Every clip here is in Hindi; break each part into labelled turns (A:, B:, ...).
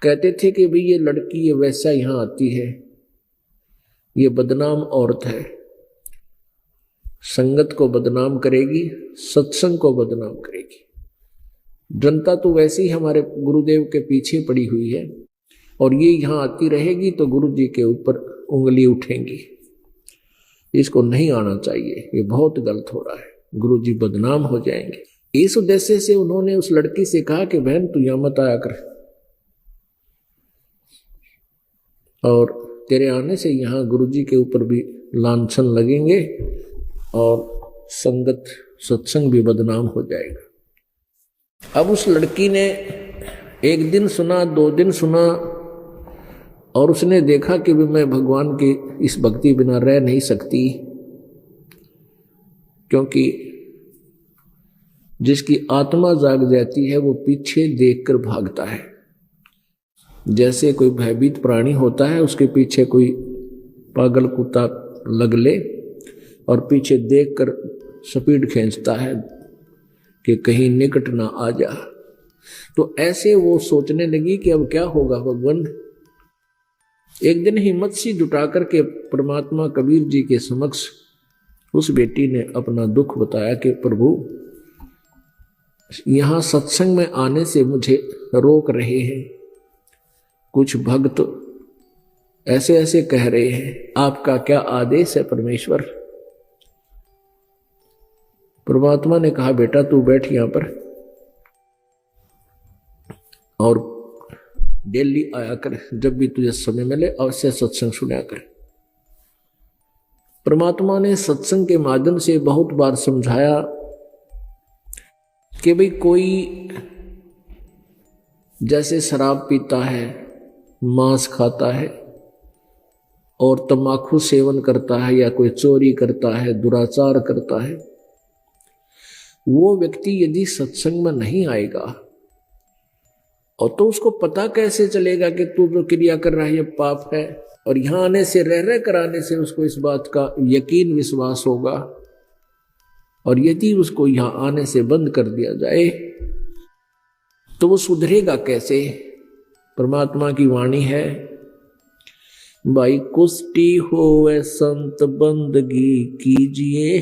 A: कहते थे कि भाई ये लड़की ये वैसा यहाँ आती है, ये बदनाम औरत है, संगत को बदनाम करेगी, सत्संग को बदनाम करेगी। जनता तो वैसे ही हमारे गुरुदेव के पीछे पड़ी हुई है और ये यहाँ आती रहेगी तो गुरु जी के ऊपर उंगली उठेंगी। इसको नहीं आना चाहिए, ये बहुत गलत हो रहा है, गुरु जी बदनाम हो जाएंगे। इस उद्देश्य से उन्होंने उस लड़की से कहा कि बहन तू यहाँ मत आया कर, और तेरे आने से यहाँ गुरु जी के ऊपर भी लांछन लगेंगे और संगत सत्संग भी बदनाम हो जाएगा। अब उस लड़की ने एक दिन सुना, 2 दिन सुना, और उसने देखा कि भी मैं भगवान की इस भक्ति बिना रह नहीं सकती, क्योंकि जिसकी आत्मा जाग जाती है वो पीछे देखकर भागता है। जैसे कोई भयभीत प्राणी होता है, उसके पीछे कोई पागल कुत्ता लग ले और पीछे देखकर स्पीड खींचता है कि कहीं निकट ना आ जा। तो ऐसे वो सोचने लगी कि अब क्या होगा भगवान। एक दिन हिम्मत सी जुटा करके परमात्मा कबीर जी के समक्ष उस बेटी ने अपना दुख बताया कि प्रभु यहाँ सत्संग में आने से मुझे रोक रहे हैं, कुछ भक्त ऐसे ऐसे कह रहे हैं, आपका क्या आदेश है परमेश्वर। परमात्मा ने कहा बेटा तू बैठ यहां पर और डेली आया कर, जब भी तुझे समय मिले अवश्य सत्संग सुना कर। परमात्मा ने सत्संग के माध्यम से बहुत बार समझाया कि भाई कोई जैसे शराब पीता है, मांस खाता है और तंबाकू सेवन करता है, या कोई चोरी करता है, दुराचार करता है, वो व्यक्ति यदि सत्संग में नहीं आएगा और तो उसको पता कैसे चलेगा कि तू जो क्रिया कर रहा है ये पाप है। और यहां आने से रह कराने से उसको इस बात का यकीन विश्वास होगा, और यदि उसको यहां आने से बंद कर दिया जाए तो वो सुधरेगा कैसे। परमात्मा की वाणी है, भाई कुष्टि होवे संत बंदगी कीजिए,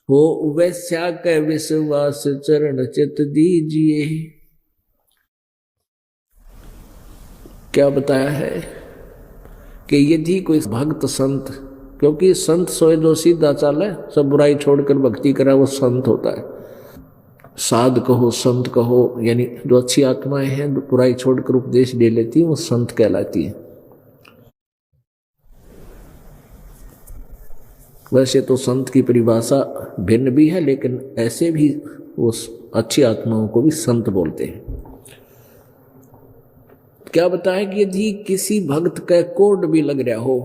A: हो वैश्या के विश्वास चरण चित दीजिए। क्या बताया है कि यदि कोई भक्त संत, क्योंकि संत सोए जो सीधा चाले, सब बुराई छोड़कर भक्ति करा, वो संत होता है। साध कहो संत कहो, यानी जो अच्छी आत्माएं हैं बुराई छोड़कर उपदेश दे लेती है, वो संत कहलाती है। वैसे तो संत की परिभाषा भिन्न भी है, लेकिन ऐसे भी वो अच्छी आत्माओं को भी संत बोलते हैं। क्या बताया कि यदि किसी भक्त का कोड भी लग रहा हो,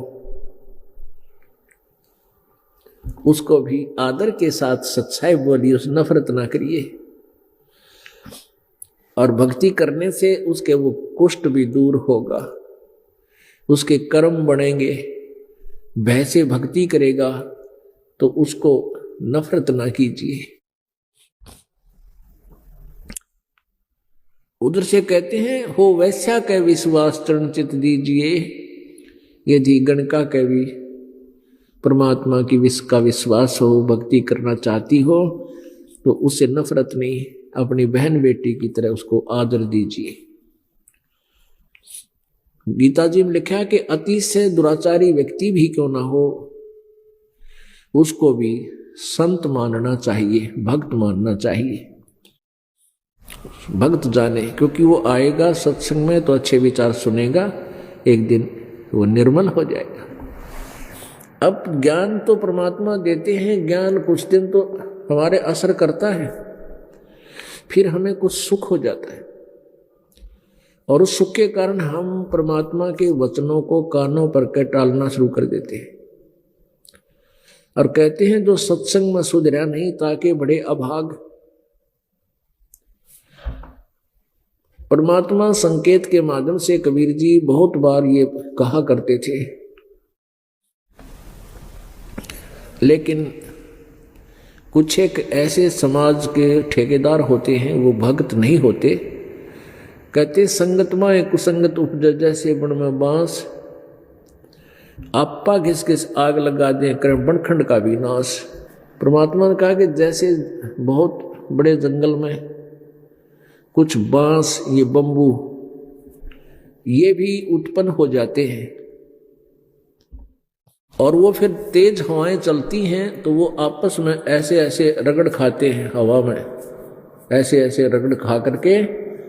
A: उसको भी आदर के साथ सच्चाई बोलिए, उस नफरत ना करिए, और भक्ति करने से उसके वो कुष्ठ भी दूर होगा, उसके कर्म बढ़ेंगे। भय से भक्ति करेगा तो उसको नफरत ना कीजिए। उधर से कहते हैं हो वैश्या के विश्वास चरण चित दीजिए। यदि गणका के भी परमात्मा की का विश्वास हो, भक्ति करना चाहती हो, तो उससे नफरत नहीं, अपनी बहन बेटी की तरह उसको आदर दीजिए। गीता जी में लिखा है कि अति से दुराचारी व्यक्ति भी क्यों ना हो, उसको भी संत मानना चाहिए, भक्त मानना चाहिए। भक्त जाने, क्योंकि वो आएगा सत्संग में तो अच्छे विचार सुनेगा, एक दिन वो निर्मल हो जाएगा। अब ज्ञान तो परमात्मा देते हैं, ज्ञान कुछ दिन तो हमारे असर करता है, फिर हमें कुछ सुख हो जाता है, और उस सुख के कारण हम परमात्मा के वचनों को कानों पर के टालना शुरू कर देते हैं, और कहते हैं जो सत्संग में सुधरा नहीं ताकि बड़े अभाग। परमात्मा संकेत के माध्यम से कबीर जी बहुत बार ये कहा करते थे, लेकिन कुछ एक ऐसे समाज के ठेकेदार होते हैं, वो भक्त नहीं होते, कहते संगत माए कुसंगत उपजे जैसे बन में बांस, आपा घिस घिस आग लगा दे कर बनखंड का भी नाश। परमात्मा ने कहा कि जैसे बहुत बड़े जंगल में कुछ बांस, ये बंबू, ये भी उत्पन्न हो जाते हैं और वो फिर तेज हवाएं चलती हैं तो वो आपस में ऐसे ऐसे रगड़ खाते हैं हवा में, ऐसे ऐसे रगड़ खा करके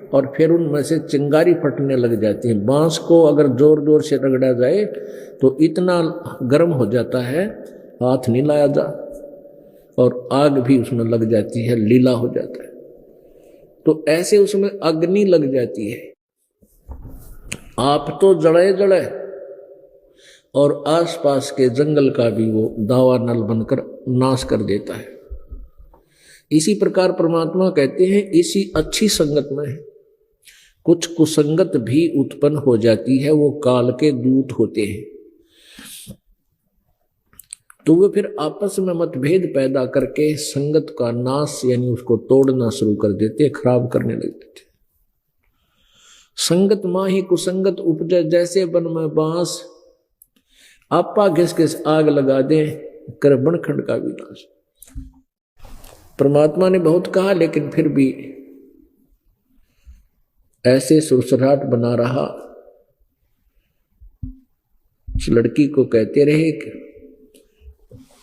A: और फिर उनमें से चिंगारी फटने लग जाती है। बांस को अगर जोर जोर से रगड़ा जाए तो इतना गर्म हो जाता है, हाथ नहीं लाया जा, और आग भी उसमें लग जाती है, लीला हो जाता है। तो ऐसे उसमें अग्नि लग जाती है। आप तो जड़े जड़े और आसपास के जंगल का भी वो दावा नल बनकर नाश कर देता है। इसी प्रकार परमात्मा कहते हैं इसी अच्छी संगत में कुछ कुसंगत भी उत्पन्न हो जाती है, वो काल के दूत होते हैं। तो वे फिर आपस में मतभेद पैदा करके संगत का नाश यानी उसको तोड़ना शुरू कर देते, खराब करने लग देते। संगत माही कुसंगत उपजे जैसे बन में बांस, आपा घिस घिस आग लगा दे कर बनखंड का विनाश। परमात्मा ने बहुत कहा लेकिन फिर भी ऐसे सुरसराहट बना रहा। उस लड़की को कहते रहे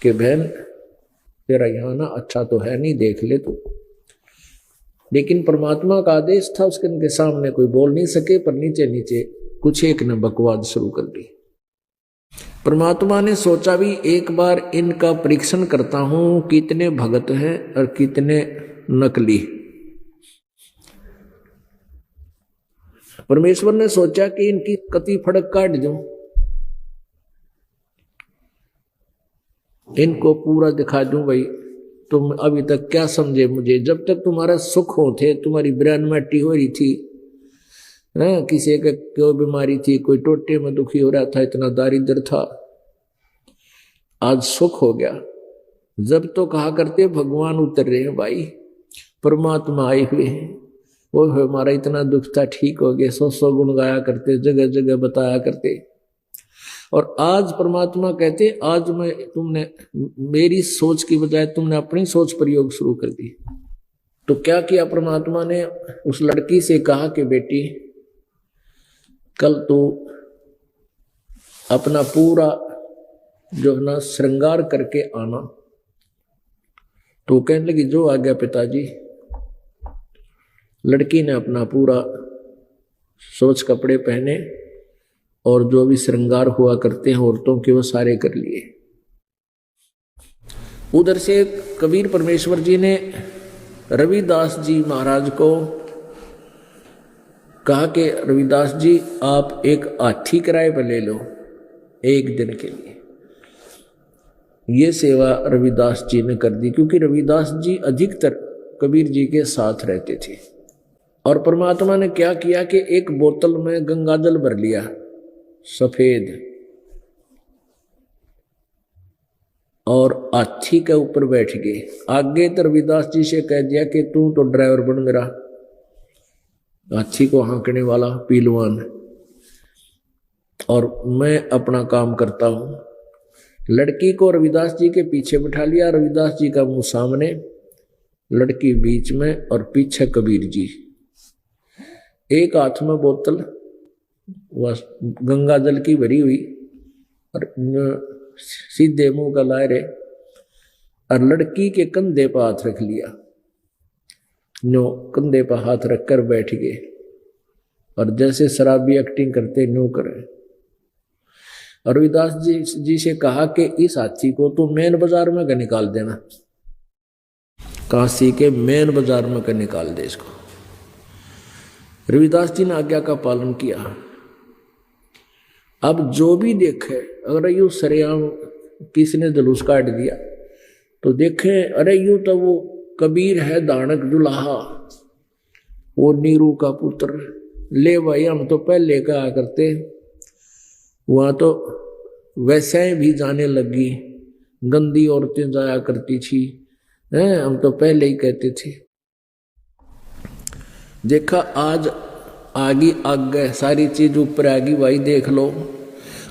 A: कि बहन तेरा यहाँ ना अच्छा तो है नहीं, देख ले तू। लेकिन परमात्मा का आदेश था, उसके उनके सामने कोई बोल नहीं सके, पर नीचे नीचे कुछ एक ने बकवाद शुरू कर दी। परमात्मा ने सोचा भी एक बार इनका परीक्षण करता हूं, कितने भगत हैं और कितने नकली। परमेश्वर ने सोचा कि इनकी कति फड़क काट दूं, इनको पूरा दिखा दूं। भाई तुम अभी तक क्या समझे मुझे, जब तक तुम्हारा सुख हो थे, तुम्हारी ब्रेन मैटी हो रही थी, किसी का क्यों बीमारी थी, कोई टोटे में दुखी हो रहा था, इतना दारिद्र था, आज सुख हो गया। जब तो कहा करते भगवान उतर रहे हैं, भाई परमात्मा आए हुए हैं, वो हमारा इतना दुख था ठीक हो गया, 100 गुण गाया करते, जगह जगह बताया करते। और आज परमात्मा कहते आज मैं तुमने मेरी सोच की बजाय तुमने अपनी सोच प्रयोग शुरू कर दी। तो क्या किया परमात्मा ने, उस लड़की से कहा कि बेटी कल तो अपना पूरा जो है ना श्रृंगार करके आना। तो कहने लगी जो आ गया पिताजी। लड़की ने अपना पूरा सोच कपड़े पहने और जो भी श्रृंगार हुआ करते हैं औरतों के वो सारे कर लिए। उधर से कबीर परमेश्वर जी ने रविदास जी महाराज को कहा कि रविदास जी आप एक हाथी किराए पर ले लो एक दिन के लिए। ये सेवा रविदास जी ने कर दी, क्योंकि रविदास जी अधिकतर कबीर जी के साथ रहते थे। और परमात्मा ने क्या किया कि एक बोतल में गंगाजल भर लिया सफेद, और हाथी के ऊपर बैठ गए। आगे तो रविदास जी से कह दिया कि तू तो ड्राइवर बन मेरा, हाथी को हाँकने वाला पीलवान, और मैं अपना काम करता हूं। लड़की को रविदास जी के पीछे बिठा लिया, रविदास जी का मुंह सामने, लड़की बीच में और पीछे कबीर जी। एक हाथ में बोतल वह गंगा जल की भरी हुई और सीधे मुंह का लाए रहे, और लड़की के कंधे पर हाथ रख लिया। नो कंधे पर हाथ रखकर बैठ गए और जैसे शराबी एक्टिंग करते नो करे। और रविदास जी से कहा कि इस हाथी को तो मेन बाजार में का निकाल देना, काशी के मेन बाजार में का निकाल दे इसको। रविदास जी ने आज्ञा का पालन किया। अब जो भी देखे, अगर यूं सरेआम किसी ने जुलूस काट दिया तो देखे अरे यूं तो वो कबीर है दानक दुल्हा, वो नीरू का पुत्र, ले भाई हम तो पहले कहा करते, वहां तो वैसे भी जाने लगी, गंदी औरतें जाया करती थी, हम तो पहले ही कहते थे। देखा आज आगे आगे सारी चीज ऊपर आगी भाई देख लो।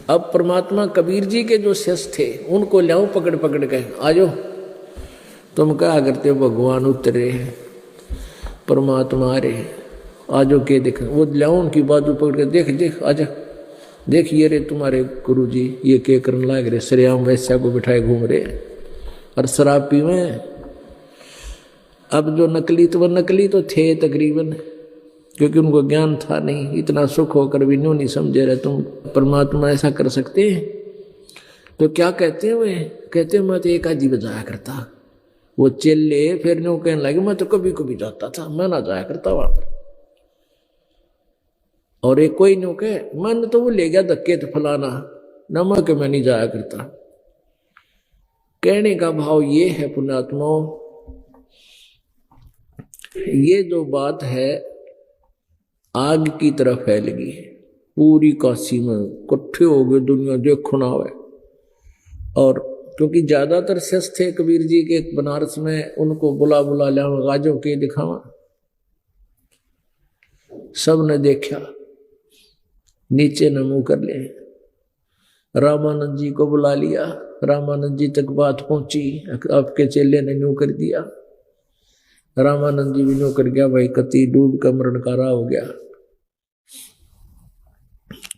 A: अब परमात्मा कबीर जी के जो शिष्य थे उनको लाओ पकड़ पकड़ के, आजो तुम क्या करते हो, भगवान उतरे परमात्मा आ रहे, आजो के देख। वो लाओ उनकी बाजू पकड़ के, देख देख आजा, देख ये रे तुम्हारे गुरु जी ये के करने लाग रहे, श्रेयाम वैश्या को बिठाए घूम रहे और शराब पीवे। अब जो नकली तो वो नकली तो थे तकरीबन, क्योंकि उनको ज्ञान था नहीं, इतना सुख होकर भी न्यों नहीं समझे रहे तुम परमात्मा ऐसा कर सकते हैं। तो क्या कहते हैं वे, कहते हैं मैं तो एक आजी बजाया करता। वो चेले फिर न्यों कहने लगे मैं तो कभी कभी जाता था, मैं ना जाया करता वहां पर। और एक कोई न्यों कहे मन तो वो ले गया धक्के तो फलाना नमक मैं नहीं जाया करता। कहने का भाव ये है पुण्यात्माओं, ये जो बात है आग की तरह फैल गई है पूरी काशी में, इकट्ठे हो गए दुनिया देखो ना है। और क्योंकि ज्यादातर शिष्य थे कबीर जी के बनारस में, उनको बुला बुला लिया गाजों के दिखावा, सब ने देखा नीचे न मुंह कर ले। रामानंद जी को बुला लिया, रामानंद जी तक बात पहुंची, आपके चेले ने न्यू कर दिया। रामानंद जी भी न्यू कर गया, भाई कति डूब का मरण कारा हो गया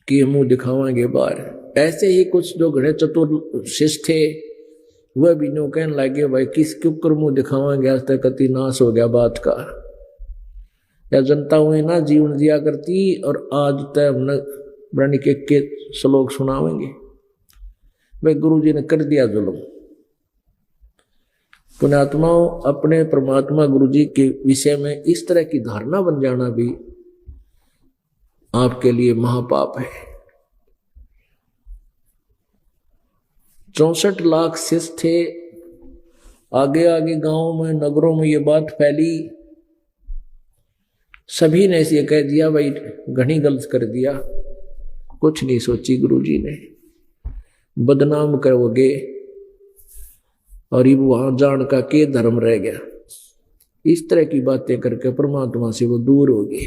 A: कि मुंह दिखावांगे बाहर। ऐसे ही कुछ जो घड़े चतुर शिष्य थे वह भी न्यू कहने लगे भाई किस क्यों मुंह दिखावांगे, आज तक कति नाश हो गया बात का, या जनता हुई ना जीवन दिया करती और आज तय हमने ब्रणी के श्लोक सुनावेंगे। भाई गुरु जी ने कर दिया जुल्म। पुण्यात्माओं अपने परमात्मा गुरु जी के विषय में इस तरह की धारणा बन जाना भी आपके लिए महापाप है। 64 लाख शिष्य थे, आगे आगे गांवों में नगरों में ये बात फैली, सभी ने इसे कह दिया भाई घनी गलत कर दिया, कुछ नहीं सोची गुरु जी ने, बदनाम करोगे और ये वहां जान का के धर्म रह गया। इस तरह की बातें करके परमात्मा से वो दूर हो गए।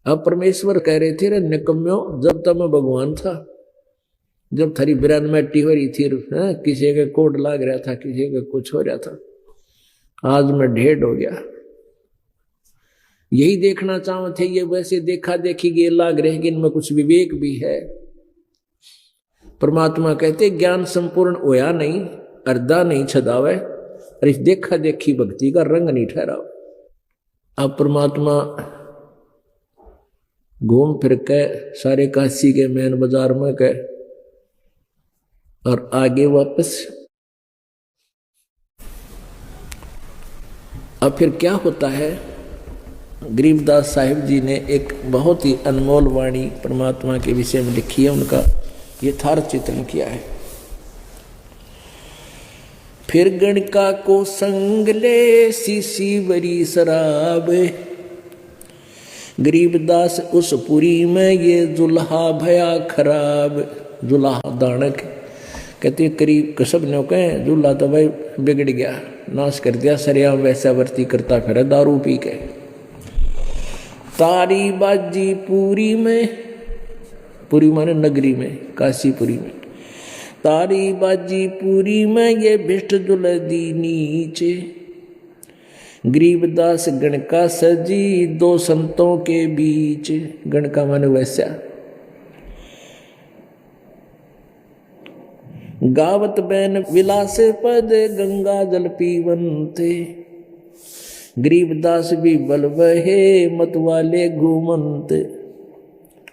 A: अब परमेश्वर कह रहे थे रे निकम्यो, जब तक मैं भगवान था, जब थारी बिरान मैटी हो रही थी, किसी का कोड लाग रहा था, किसी का कुछ हो रहा था, आज मैं ढेर हो गया। यही देखना चाहते थे, ये वैसे देखा देखी ये लाग रहे कि इनमें कुछ विवेक भी है। परमात्मा कहते ज्ञान संपूर्ण होया नहीं, अर्धा नहीं छदावे, और इस देखा देखी भक्ति का रंग नहीं ठहराओ। अब परमात्मा घूम फिर के सारे काशी के मेन बाजार में गए और आगे वापस। अब फिर क्या होता है, गरीबदास साहिब जी ने एक बहुत ही अनमोल वाणी परमात्मा के विषय में लिखी है, उनका यथार्थ चित्रण किया है। फिर गणका को संग ले सीसी बरी शराब, गरीबदास उस पुरी में ये जुल्हा भया खराब। जुल्हा दानक कहते करीब कसब ने कहे जुल्हा तो भाई बिगड़ गया, नाश कर दिया, सरिया वैसा वर्ती करता फिर दारू पी के। तारी बाजी पूरी में, पूरी माने नगरी में, काशीपुरी में, तारी बाजी पूरी में ये भिष्ट जुलदी नीचे। गरीबदास गणका सजी दो संतों के बीच। गणका माने वैसा। गावत बैन विलास पद गंगा जल पीवंते। गरीबदास भी बल बहे मत वाले घूमंत।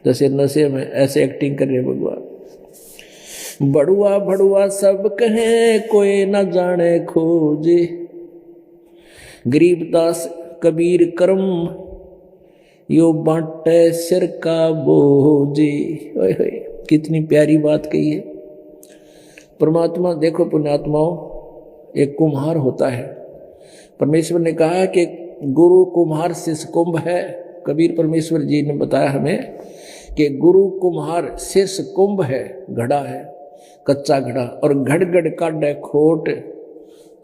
A: जैसे नशे में ऐसे एक्टिंग कर रहे भगवान। बड़ुआ भड़ुआ सब कहे कोई न जाने खोजे। गरीबदास कबीर कर्म यो बांटे सिर का बोझे। ओए होए कितनी प्यारी बात कही है। परमात्मा देखो पुण्यात्माओं, एक कुम्हार होता है। परमेश्वर ने कहा कि गुरु कुम्हार शिष्य कुंभ है। कबीर परमेश्वर जी ने बताया हमें कि गुरु कुम्हार शिष्य कुंभ है, घड़ा है, कच्चा घड़ा, और घड़ घड़ काटे खोट,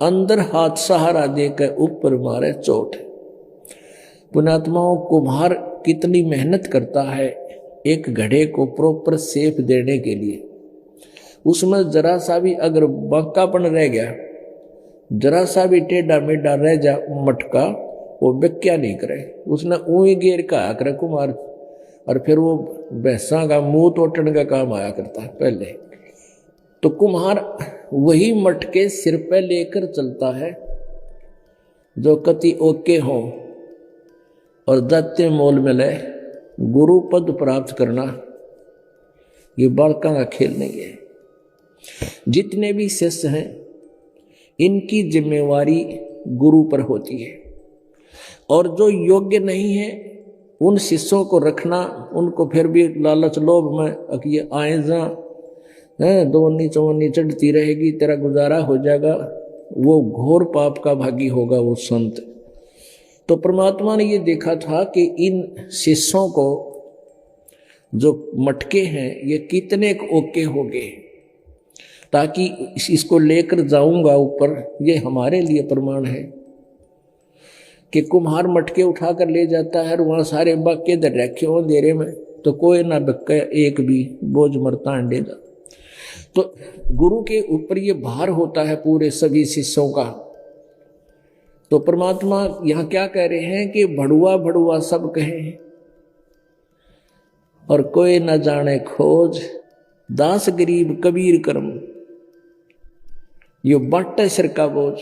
A: अंदर हाथ सहारा देकर ऊपर मारे चोट। पुण्यात्माओं कुम्हार कितनी मेहनत करता है एक घड़े को प्रॉपर शेप देने के लिए। उसमें जरा सा भी अगर बांकापन रह गया, जरा सा भी टेढ़ा मेढ़ा रह जा मटका, वो व्याख्या नहीं करे, उसने ऊई गेर का करे कुमार, और फिर वो भैंसा का मुंह तोड़ने का काम आया करता है पहले। तो कुम्हार वही मटके सिर पे लेकर चलता है जो कति ओके हो, और जाते मोल में ले गुरु पद प्राप्त करना ये बालका का खेल नहीं है। जितने भी शिष्य हैं इनकी जिम्मेवारी गुरु पर होती है, और जो योग्य नहीं है उन शिष्यों को रखना, उनको फिर भी लालच लोभ में ये आए जा दोवनी चौवनी चढ़ती रहेगी, तेरा गुजारा हो जाएगा, वो घोर पाप का भागी होगा वो संत। तो परमात्मा ने ये देखा था कि इन शिष्यों को जो मटके हैं ये कितने ओके हो गए, ताकि इसको लेकर जाऊंगा ऊपर, ये हमारे लिए प्रमाण है कि कुम्हार मटके उठाकर ले जाता है और वहां सारे बाके दर रखे हो अंधेरे में, तो कोई ना बक्का एक भी बोझ मरता अंडेगा। तो गुरु के ऊपर ये भार होता है पूरे सभी शिष्यों का। तो परमात्मा यहाँ क्या कह रहे हैं कि भड़ुआ भड़ुआ सब कहें और कोई न जाने खोज, दास गरीब कबीर कर्म, ये बाटे सिर का बोझ।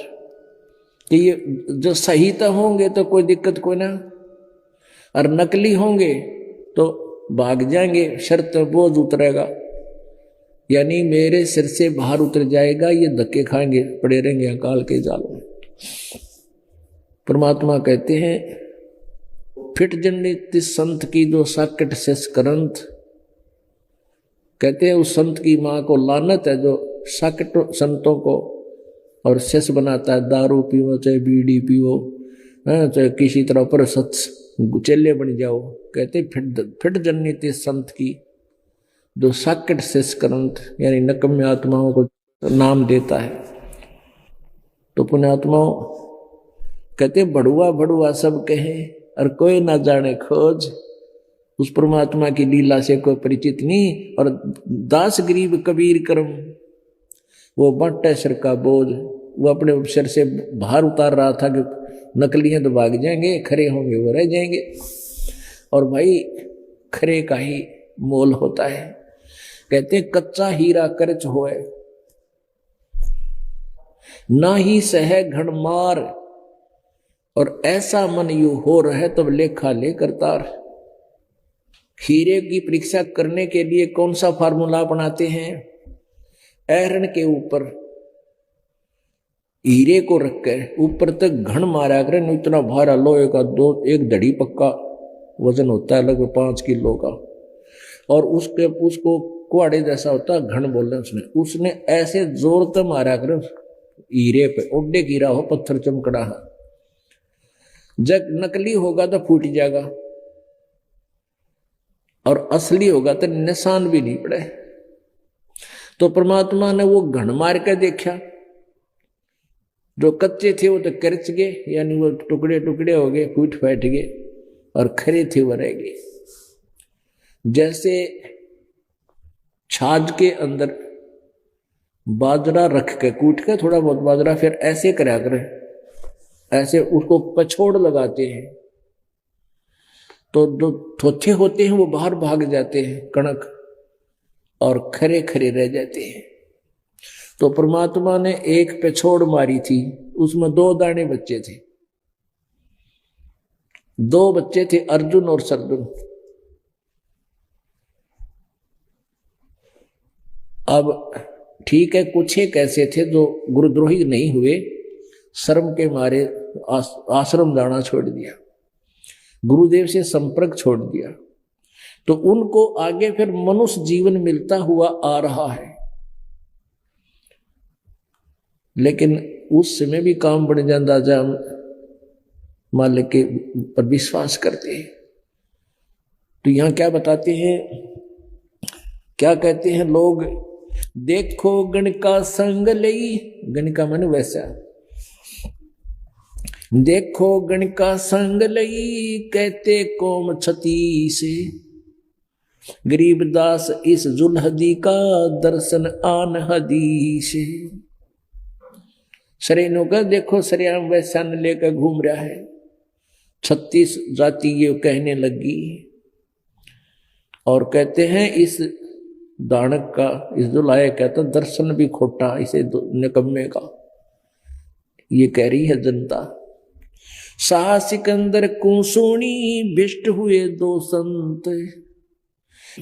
A: कि ये जो सही तो होंगे तो कोई दिक्कत कोई ना, और नकली होंगे तो भाग जाएंगे, शर्त बोझ उतरेगा, यानी मेरे सिर से बाहर उतर जाएगा, ये धक्के खाएंगे, पड़े रहेंगे अकाल के जाल में। परमात्मा कहते हैं फिट जनित संत की जो साकट शेष करंत, कहते हैं उस संत की माँ को लानत है जो साकट संतों को और शेष बनाता है। दारू पीवो चाहे बीड़ी पीवो, चाहे किसी तरह पर सच चेले बन जाओ, कहते फिट जनित संत की जो साकट शेष करंत, यानी नकम्य आत्माओं को नाम देता है। तो पुण्यात्माओं कहते भड़ुआ भड़ुआ सब कहे और कोई ना जाने खोज, उस परमात्मा की लीला से कोई परिचित नहीं। और दास गरीब कबीर कर्म, वो बांटे सिर का बोझ, वो अपने सिर से बाहर उतार रहा था कि नकलियां तो भाग जाएंगे, खरे होंगे वो रह जाएंगे। और भाई खरे का ही मोल होता है। कहते कच्चा हीरा करच होए ना ही सह घण मार, और ऐसा मन यू हो रहे तब लेखा ले करतार। हीरे की परीक्षा करने के लिए कौन सा फार्मूला अपनाते हैं? ऐरन के ऊपर हीरे को रखकर ऊपर तक घण मारा करें, इतना भारा लोहे का एक धड़ी पक्का वजन होता है लगभग 5 किलो का, और उसको कुआड़े जैसा होता है, घण बोल रहे उसने ऐसे जोर से मारा करें हीरे पे, ओडे हीरा हो पत्थर चमकड़ा है। जब नकली होगा तो फूट जाएगा, और असली होगा तो निशान भी नहीं पड़े। तो परमात्मा ने वो घण मार के देखा, जो कच्चे थे वो तो करच गए, यानी वो टुकड़े टुकड़े हो गए, फूट फैट गए, और खरे थे वो रह गए। जैसे छाछ के अंदर बाजरा रख के कूट के थोड़ा बहुत बाजरा, फिर ऐसे करा करें, ऐसे उसको पछोड़ लगाते हैं, तो जो थोथे होते हैं वो बाहर भाग जाते हैं कणक, और खरे खरे रह जाते हैं। तो परमात्मा ने एक पछोड़ मारी थी, उसमें 2 दाने बच्चे थे, 2 बच्चे थे अर्जुन और सरजुन। अब ठीक है, कुछ एक ऐसे थे जो गुरुद्रोही नहीं हुए, शर्म के मारे आश्रम जाना छोड़ दिया, गुरुदेव से संपर्क छोड़ दिया, तो उनको आगे फिर मनुष्य जीवन मिलता हुआ आ रहा है। लेकिन उस समय भी काम बढ़ जाता जब मालिक के पर विश्वास करते हैं। तो यहां क्या बताते हैं, क्या कहते हैं लोग, देखो गण का संग लई, गण का मन वैसा देखो गण का संग लई कहते कोम छती से, गरीबदास इस जुलहदी का दर्शन आन हदीस। सरेनो का देखो सरियाम वैसा न लेकर घूम रहा है। 36 जाति ये कहने लगी और कहते हैं इस दानक का, इस दुलाए कहता दर्शन भी खोटा इसे निकम्मे का, ये कह रही है जनता। शाह सिकंदर को सुनी भिष्ट हुए दो संत,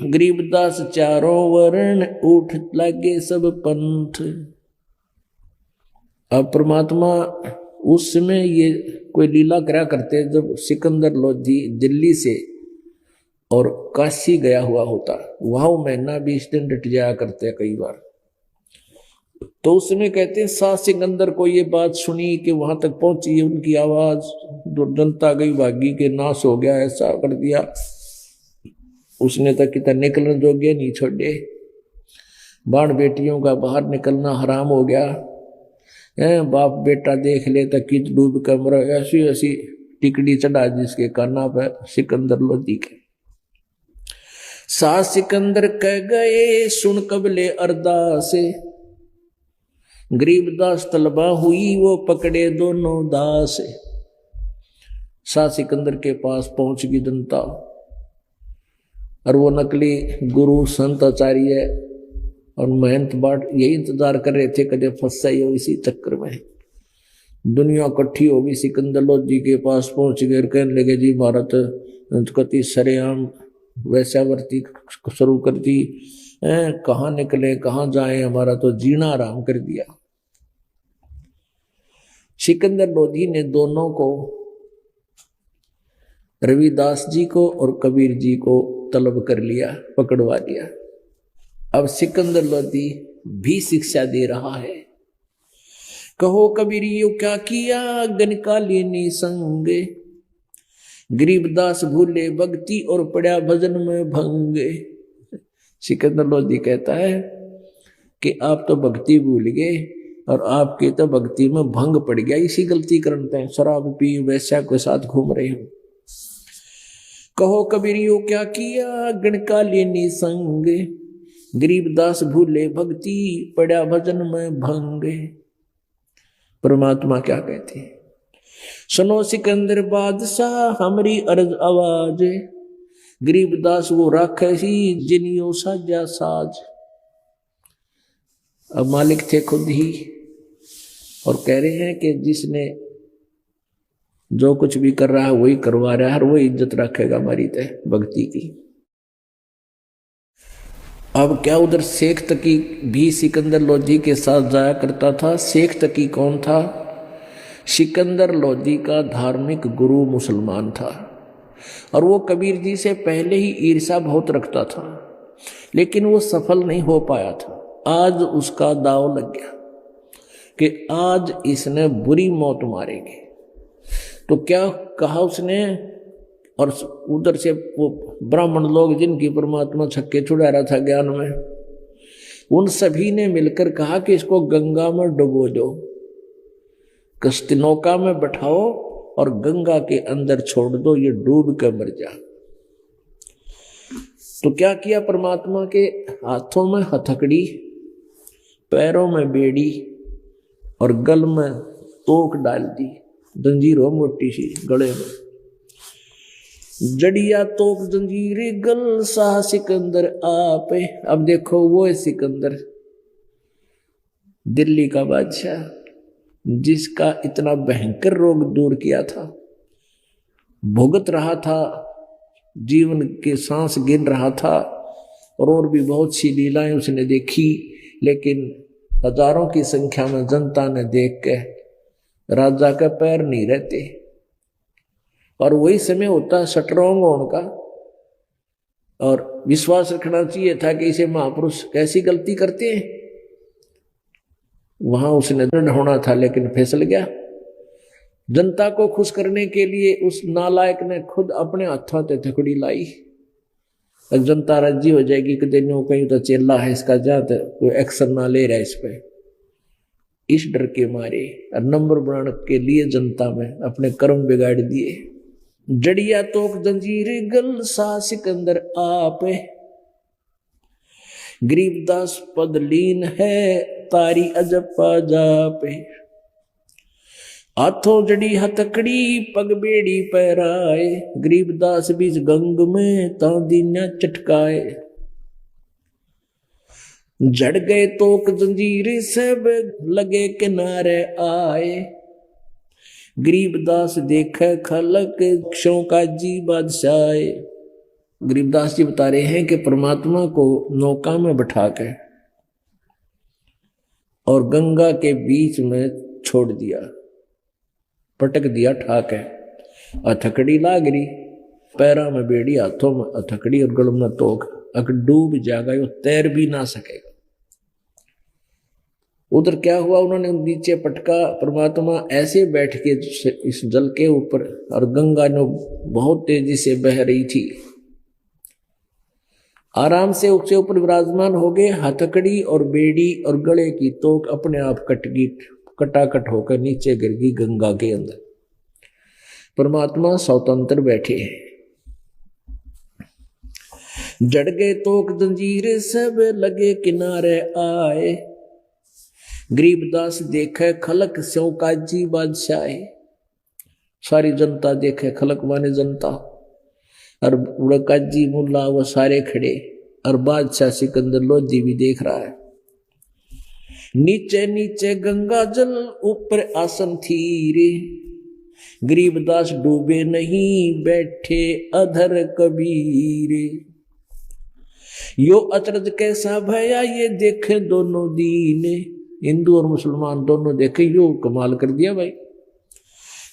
A: गरीबदास चारों वर्ण उठ लगे सब पंथ। अब परमात्मा उस समय ये कोई लीला करा करते जब सिकंदर लोधी दिल्ली से और काशी गया हुआ होता, वहां महीना 20 दिन रट जाया करते कई बार। तो उस समय कहते हैं शाह सिकंदर को ये बात सुनी कि वहां तक पहुंची उनकी आवाज, जनता गई भागी के नाश हो गया, ऐसा कर दिया उसने, तक कितना निकलने जोगे नहीं छोड़े। बाण बेटियों का बाहर निकलना हराम हो गया है, बाप बेटा देख ले तो कित डूब कर मर, ऐसी ऐसी टिकड़ी चढ़ा जिसके काना पर सिकंदर लोधी के। शाह सिकंदर कह गए सुन कबले अरदासे, गरीबदास तलबा हुई वो पकड़े दोनों दास। शाह सिकंदर के पास पहुंच गई जनता और वो नकली गुरु संत आचार्य और महंत बाट यही इंतजार कर रहे थे कदे फंस जाइए। इसी चक्कर में दुनिया इकट्ठी होगी, सिकंदर लोधी के पास पहुंच गए, कहने लगे जी भारत कति सरेआम वैश्यावर्ती शुरू कर दी, कहाँ निकले कहाँ जाए, हमारा तो जीना आराम कर दिया। सिकंदर लोधी ने दोनों को, रविदास जी को और कबीर जी को तलब कर लिया, पकड़वा लिया। अब सिकंदर लोधी भी शिक्षा दे रहा है। कहो कबीर यू क्या किया गनकालिनी संग, गरीबदास भूले भक्ति और पड़ा भजन में भंग। सिकंदर लोधी कहता है कि आप तो भक्ति भूल गए और आपकी तो भक्ति में भंग पड़ गया, इसी गलती करते हैं, शराब पी वैश्या के साथ घूम रहे हो। कहो कबीर यू क्या किया गणकालिनी संग, गरीबदास भूले भक्ति पड़ा भजन में भंग। परमात्मा क्या कहते हैं, सुनो सिकंदर बादशाह हमारी अर्ज आवाज, गरीबदास वो राख ही जिनियो साजा साज। अब मालिक थे खुद ही और कह रहे हैं कि जिसने जो कुछ भी कर रहा है वही करवा रहा है और वही इज्जत रखेगा हमारी तय भक्ति की। अब क्या उधर शेख तकी भी सिकंदर लोधी के साथ जाया करता था। शेख तकी कौन था? सिकंदर लोधी का धार्मिक गुरु मुसलमान था और वो कबीर जी से पहले ही ईर्ष्या बहुत रखता था, लेकिन वो सफल नहीं हो पाया था। आज उसका दाव लग गया कि आज इसने बुरी मौत मारेंगे। तो क्या कहा उसने, और उधर से वो ब्राह्मण लोग जिनकी परमात्मा छक्के छुड़ा रहा था ज्ञान में, उन सभी ने मिलकर कहा कि इसको गंगा में डुबो दो, कश्ती नौका में बैठाओ और गंगा के अंदर छोड़ दो, ये डूब कर मर जा। तो क्या किया परमात्मा के, हाथों में हथकड़ी, पैरों में बेड़ी और गल में तोक डाल दी, जंजीर हो मोटी सी गले में, जड़िया तोक जंजीर गल शाह सिकंदर आप। अब देखो वो है सिकंदर, दिल्ली का बादशाह, जिसका इतना भयंकर रोग दूर किया था, भुगत रहा था, जीवन के सांस गिन रहा था और भी बहुत सी लीलाएं उसने देखी, लेकिन हजारों की संख्या में जनता ने देख के राजा का पैर नहीं रहते। और वही समय होता स्ट्रॉन्ग होने का और विश्वास रखना चाहिए था कि इसे महापुरुष कैसी गलती करते हैं। वहां उसने दृढ़ होना था, लेकिन फिसल गया। जनता को खुश करने के लिए उस नालायक ने खुद अपने हाथों से थकड़ी लाई। जनता राजी हो जाएगी कि दिन कहीं तो चेला है इसका, जात कोई एक्शन ना ले रहा है इस पे, इस डर के मारे और नंबर बनाने के लिए जनता में अपने कर्म बिगाड़ दिए। जड़िया तोक जंजीर गल सा सिकंदर आप, गरीबदास पद लीन है तारी अजपा जापे। हाथों जड़ी हथकड़ी पग बेड़ी पैराए, गरीबदास बीच गंग में तांदीन्या चटकाए। जड़ गए तोक जंजीर सब लगे किनारे आए, गरीबदास देखे खलक क्षों का जी बादशाह। गरीबदास जी बता रहे हैं कि परमात्मा को नौका में बैठा के और गंगा के बीच में छोड़ दिया, पटक दिया ठाके। हथकड़ी लागरी, पैरा में बेड़ी, हाथों में हथकड़ी और गल में तोक। अगर डूब जाएगा वो तैर भी ना सकेगा। उधर क्या हुआ, उन्होंने नीचे पटका, परमात्मा ऐसे बैठ के इस जल के ऊपर, और गंगा ने बहुत तेजी से बह रही थी, आराम से उसके ऊपर विराजमान हो गए। हथकड़ी और बेड़ी और गले की तोक अपने आप कट गई, कटाकट होकर नीचे गिर गई गंगा के अंदर। परमात्मा स्वतंत्र बैठे हैं। जड़ गए तोक जंजीर सब लगे किनारे आए, गरीबदास देखे खलक स्यों काजी बादशाह। सारी जनता देखे, खलक माने जनता, और काजी मुल्ला वो सारे खड़े, और बादशाह सिकंदर लोधी भी देख रहा है। नीचे नीचे गंगा जल ऊपर आसन थी रे, गरीबदास डूबे नहीं बैठे अधर कबीर। यो अचरज कैसा भया ये देखे दोनों दीन, हिंदू और मुसलमान दोनों देखे, यो कमाल कर दिया भाई।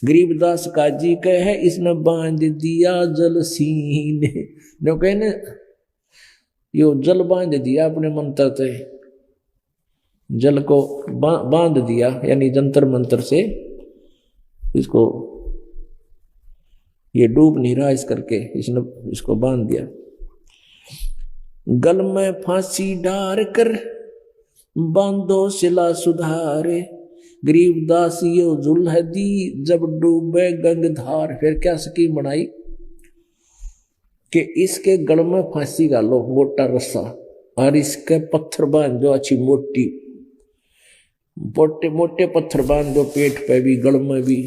A: गरीबदास काजी कहे इसने बांध दिया जल सीने, जो कहने यो जल बांध दिया अपने मंत्र से, जल को बांध दिया, यानी जंतर मंत्र से इसको, ये डूब नहीं रहा इस करके इसने इसको बांध दिया। गल में फांसी डार कर बांधो सिला सुधारे, गरीबदास यो जुल्हदी जब डूबे गंगधार। फिर क्या स्कीम बनाई कि इसके गल में फांसी डालो मोटा रस्सा, और इसके पत्थर बांध दो अच्छी मोटी, मोटे मोटे पत्थर बांध दो, पेट पे भी गल में भी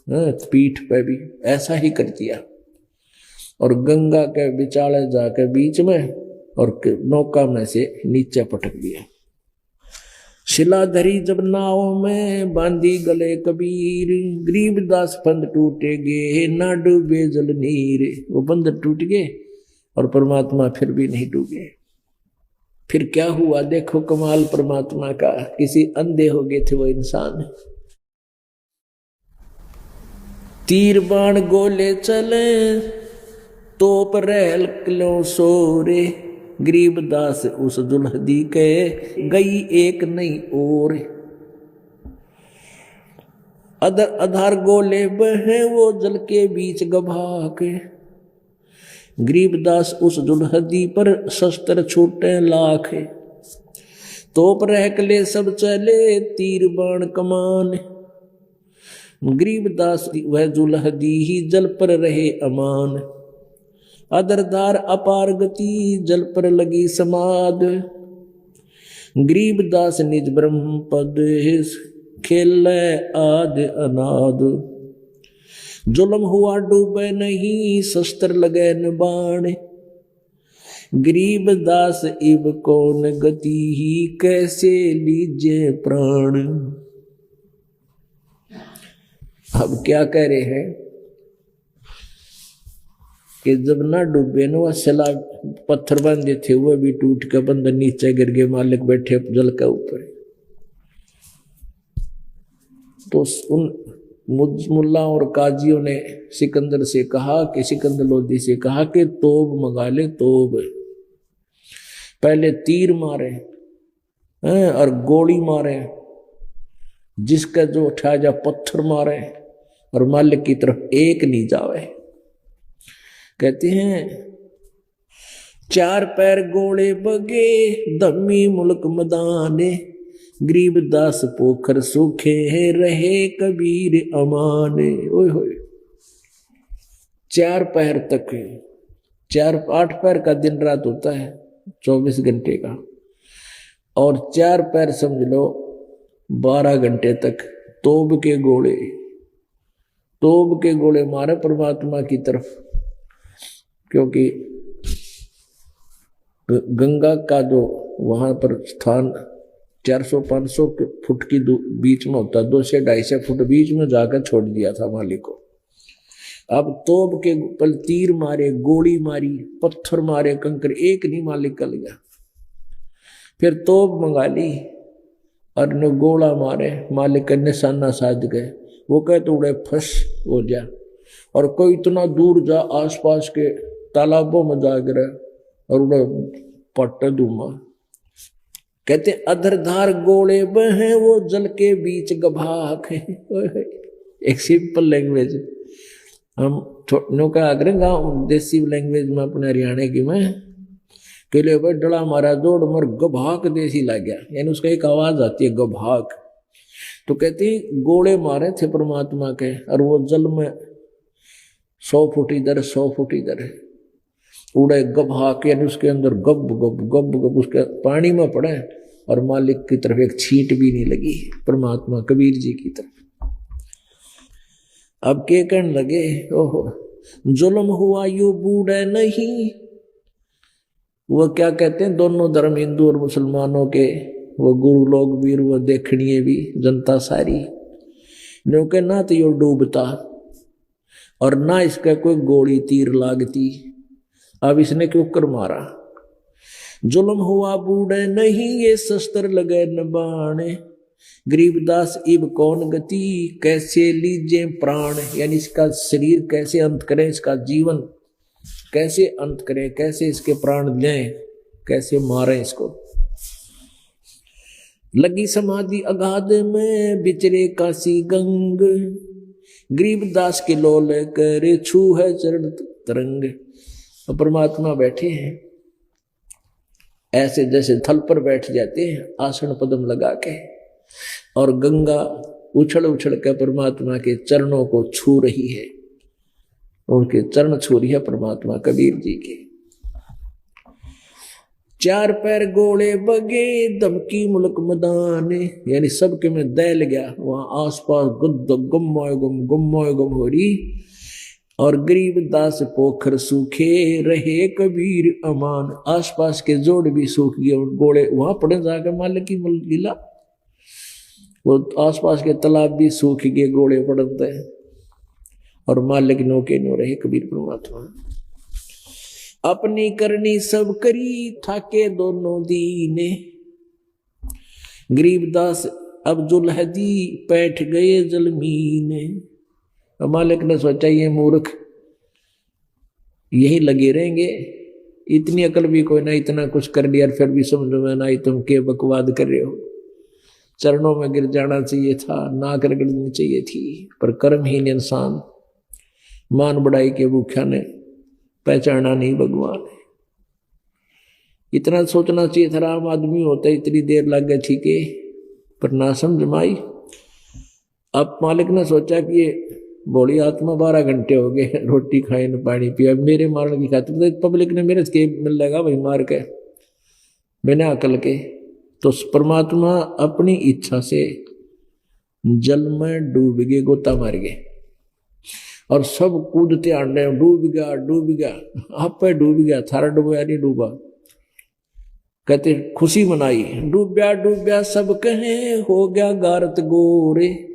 A: पीठ पे भी। ऐसा ही कर दिया, और गंगा के बिचाले जाके बीच में और नौका में से नीचे पटक दिया। शिला धरी जब नाव में बांधी गले कबीर, गरीबदास बंद टूटे गे ना डूबे जल नीर। वो बंद टूट गए और परमात्मा फिर भी नहीं डूबे। फिर क्या हुआ देखो कमाल परमात्मा का। किसी अंधे हो गए थे वो इंसान, तीर बाण गोले चले तोप रहल क्लों सोरे, गरीबदास उस दुल्हदी के गई एक नहीं और। अधार गोले बहे वो जल के बीच गभा के, गरीबदास उस दुल्हदी पर शस्त्र छूटे लाख। तोप रहकले सब चले तीर बाण कमान, गरीबदास वह दुल्हदी ही जल पर रहे अमान। अदरदार अपार गति जल पर लगी समाद, गरीबदास निज ब्रह्म पद खेल आद अनाद। जुल्म हुआ डूबे नहीं शस्त्र लगे न बाण, गरीबदास इब कौन गति ही कैसे लीजे प्राण। अब क्या कह रहे हैं कि जब ना डूबे ना वह सिला पत्थर बांधे थे वह भी टूट के बंदर नीचे गिर गए, मालिक बैठे जल के ऊपर। तो उन मुल्ला और काजियों ने सिकंदर से कहा कि सिकंदर लोधी से कहा कि तोब मंगा ले, तोब। पहले तीर मारे और गोली मारे, जिसका जो उठा जा पत्थर मारे और मालिक की तरफ एक नहीं जावे। कहते हैं चार पैर गोले बगे धम्मी मुल्क मदाने, गरीबदास पोखर सूखे है रहे कबीर अमाने। ओए होए 4 पहर तक, 8 पहर का दिन रात होता है 24 घंटे का, और 4 पहर समझ लो 12 घंटे तक तोब के गोले मारे परमात्मा की तरफ। क्योंकि गंगा का जो वहां पर स्थान 400-500 फुट की बीच में होता, 2 से 250 फुट बीच में जाकर छोड़ दिया था मालिक को। अब तोब के पल तीर मारे, गोली मारी, पत्थर मारे, कंकर, एक नहीं मालिक कल गया। फिर तोब मंगा ली और ने गोला मारे, मालिक का निशाना साध गए। वो कहते उड़े फंस हो जा, और कोई इतना दूर जा आसपास के तालाबों में जा गिरा और उड़े पट्ट धूमा। कहते अधरधार गोले बहे वो जल के बीच गभाक है। एक सिंपल लैंग्वेज हम छोटनों का अगर गाँव देसी लैंग्वेज में अपने हरियाणा की में केले भाई डला मारा जोड़ मर गभाक देसी लग गया, यानी उसका एक आवाज आती है गभाक। तो कहते हैं गोले मारे थे परमात्मा के, और वो जल में 100 फुट इधर 100 फुट इधर है, उड़े गभाक, यानी उसके अंदर गब गब गब गब उसके पानी में पड़े, और मालिक की तरफ एक छींट भी नहीं लगी, परमात्मा कबीर जी की तरफ। अब के कहने लगे ओहो जुल्म हुआ यू बूढ़े नहीं। वो क्या कहते हैं, दोनों धर्म हिंदू और मुसलमानों के, वो गुरु लोग भी वो देखनिए भी जनता सारी, क्योंकि ना तो यो डूबता और ना इसका कोई गोली तीर लागती। अब इसने क्यों कर मारा, जुल्म हुआ बूढ़े नहीं ये शस्त्र लगे न बाणे। गरीबदास इब कौन गति कैसे लीजे प्राण, यानी इसका शरीर कैसे अंत करें, इसका जीवन कैसे अंत करें, कैसे इसके प्राण लें, कैसे मारें इसको। लगी समाधि अगाध में बिचरे काशी गंग, गरीबदास के लोल करे छू है चरण तरंग। और परमात्मा बैठे हैं ऐसे जैसे थल पर बैठ जाते हैं आसन पद्म लगा के, और गंगा उछल उछल कर परमात्मा के चरणों को छू रही है, उनके चरण छू रही है परमात्मा कबीर जी के। 4 पैर गोले बगे दमकी मुल्क मदाने, यानी सबके में दैल गया, वहां आसपास गुद गुम हो रही। और गरीबदास पोखर सूखे रहे कबीर अमान, आसपास के जोड़ भी सूख गए, गोले वहां पड़े जाकर मालिक की लीला। वो आसपास के तालाब भी सूख गए, गोले पड़ते हैं, और मालिक नौके नो रहे कबीर परमात्मा। अपनी करनी सब करी थाके दोनों दीने, गरीबदास अब जुल्हदी बैठ गए जलमीने। मालिक ने सोचा ये मूर्ख यही लगे रहेंगे, इतनी अकल भी कोई ना, इतना कुछ कर लिया फिर भी समझो में ना ही तुम के बकवाद कर रहे हो। चरणों में गिर जाना चाहिए था, नाक रगड़नी चाहिए थी, पर कर्महीन इंसान मान बढ़ाई के भूखा ने पहचाना नहीं भगवान। इतना सोचना चाहिए था, आम आदमी होता इतनी देर लग गई ठीक है, पर ना समझ माई। अब मालिक ने सोचा कि ये बोली आत्मा 12 घंटे हो गए रोटी खाए न पानी पिया, मेरे मारने की खातिर तो पब्लिक ने मेरे से मिल लगा भाई मार के बिना अकल के। तो परमात्मा अपनी इच्छा से जल में डूब गए, गोता मार गए, और सब कूदते आंडे डूब गया आप पे डूब गया, थारा डूबा नहीं डूबा। कहते खुशी मनाई, डूब्या सब कहे हो गया गारत गोरे।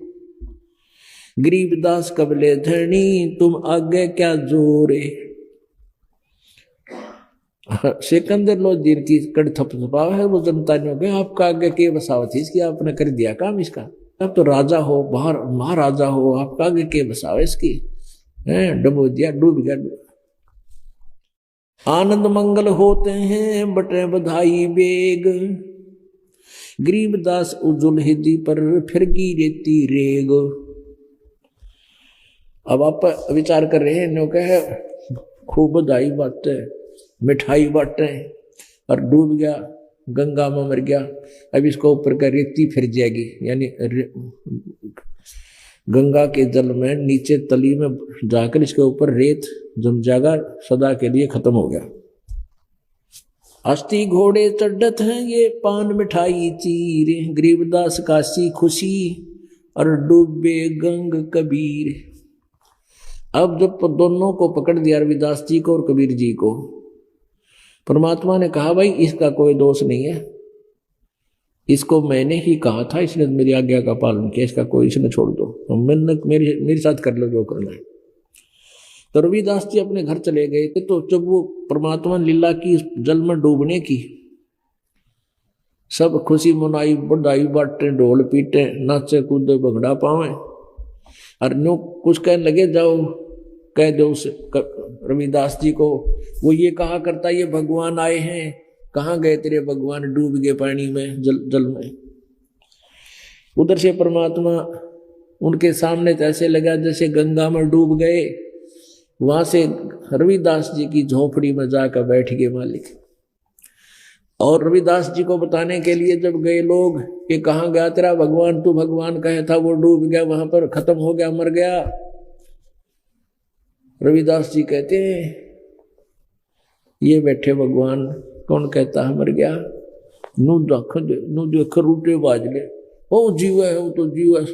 A: गरीबदास कबले धरनी तुम आगे क्या जोरे। सिकंदर लोदीन की कड़ थपथपाव है, वो जनता ने कहा आपका आगे के बसावत थी इसकी, आपने कर दिया काम इसका। अब तो राजा हो, बाहर महाराजा हो, आपका आगे के बसाव इसकी है, डबो दिया, डूब गया। आनंद मंगल होते हैं बटे बधाई बेग, गरीबदास उजुल हिदी पर फिर गिरती रेग। अब आप विचार कर रहे हैं नो कहे खूब बधाई बातें मिठाई बांटे और डूब गया, गंगा में मर गया, अब इसको ऊपर का रेती फिर जाएगी, यानी गंगा के जल में नीचे तली में जाकर इसके ऊपर रेत जम जाएगा, सदा के लिए खत्म हो गया। अस्थि घोड़े चढ़त हैं ये पान मिठाई चीरे, गरीबदास काशी खुशी और डूबे गंग कबीर। अब जब दोनों को पकड़ दिया, रविदास जी को और कबीर जी को, परमात्मा ने कहा भाई इसका कोई दोष नहीं है, इसको मैंने ही कहा था, इसने मेरी आज्ञा का पालन किया, इसका कोई इसने छोड़ दो, मैंने मेरे साथ कर लो जो करना है। तो रविदास जी अपने घर चले गए थे। तो जब वो परमात्मा लीला की जल में डूबने की, सब खुशी मनाई, बधाई बांटे, ढोल पीटे, नाचे कूदे, भंगड़ा पावे, और नो कुछ कहने लगे, जाओ कह दो उस रविदास जी को, वो ये कहा करता ये भगवान आए हैं, कहाँ गए तेरे भगवान, डूब गए पानी में, जल में। उधर से परमात्मा उनके सामने तो ऐसे लगा जैसे गंगा में डूब गए। वहां से रविदास जी की झोपड़ी में जाकर बैठ गए मालिक, और रविदास जी को बताने के लिए जब गए लोग कि कहाँ गया तेरा भगवान, तू भगवान कहे था वो डूब गया, वहां पर खत्म हो गया, मर गया। रविदास जी कहते हैं ये बैठे भगवान, कौन कहता है मर गया, नु देख रूटे बाजले, ओ जीव है, वो तो जीव है,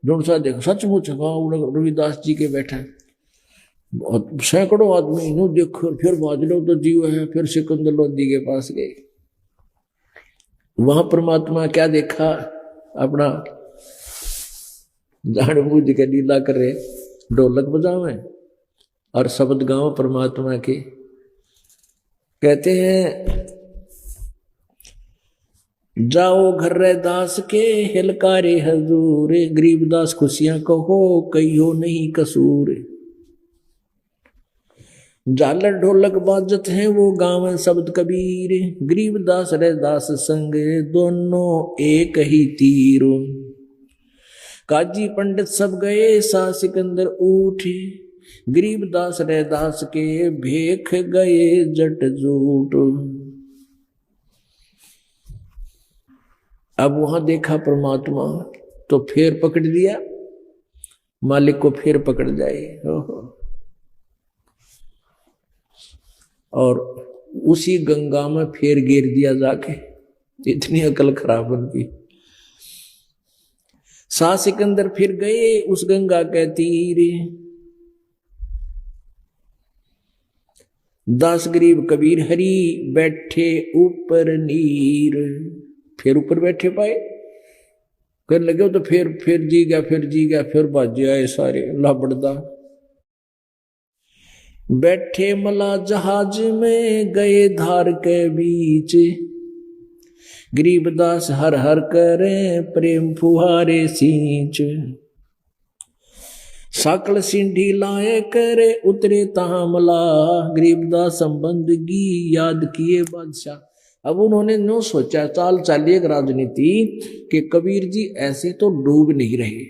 A: जोन सा देख सचमुच। रविदास जी के बैठा सैकड़ों आदमी नु देख, फिर बाजलो तो जीव है। फिर सिकंदर लोधी के पास गए, वहां परमात्मा क्या देखा, अपना जानबूझ के लीला करे, ढोलक बजावे और शब्द गाओ परमात्मा के। कहते हैं जाओ घर रे दास के हिलकारे हजूर, गरीबदास खुशियां कहो कहियो नहीं कसूर। झालर ढोलक बाजत हैं वो गाँव शब्द कबीर, गरीबदास रे दास संग दोनों एक ही तीर। काजी पंडित सब गए सा सिकंदर उठे, गरीबदास रे दास के भेख गए जट जूट। अब वहां देखा परमात्मा तो फिर पकड़ लिया, मालिक को फिर पकड़ जाए, और उसी गंगा में फिर गिर दिया जाके। इतनी अकल खराब उनकी। सा सिकंदर फिर गए उस गंगा के तीर, दास गरीब कबीर हरि बैठे ऊपर नीर। फिर ऊपर बैठे पाए, कर लगे तो फिर जी गया, फिर बाजे आए सारे लाबड़दा। बैठे मला जहाज में गए धार के बीच, गरीबदास हर हर करे प्रेम फुहारे सींच। साकल सिंधी लाए करे उतरे तामला, गरीबदास संबंध की याद किए बादशाह। अब उन्होंने नो सोचा, चाल चाली एक राजनीति कि कबीर जी ऐसे तो डूब नहीं रहे,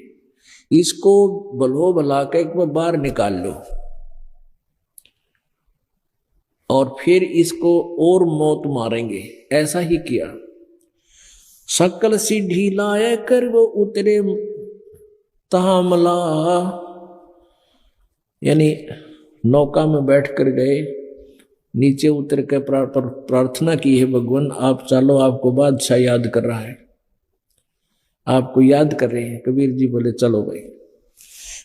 A: इसको बलो भला के एक बार बाहर निकाल लो, और फिर इसको और मौत मारेंगे। ऐसा ही किया। सकल सीढ़ी लाए कर वो उतरे तामला, यानी नौका में बैठ कर गए, नीचे उतर कर प्रार्थना की है, भगवान आप चलो, आपको बादशाह याद कर रहा है, आपको याद कर रहे हैं। कबीर जी बोले चलो भाई।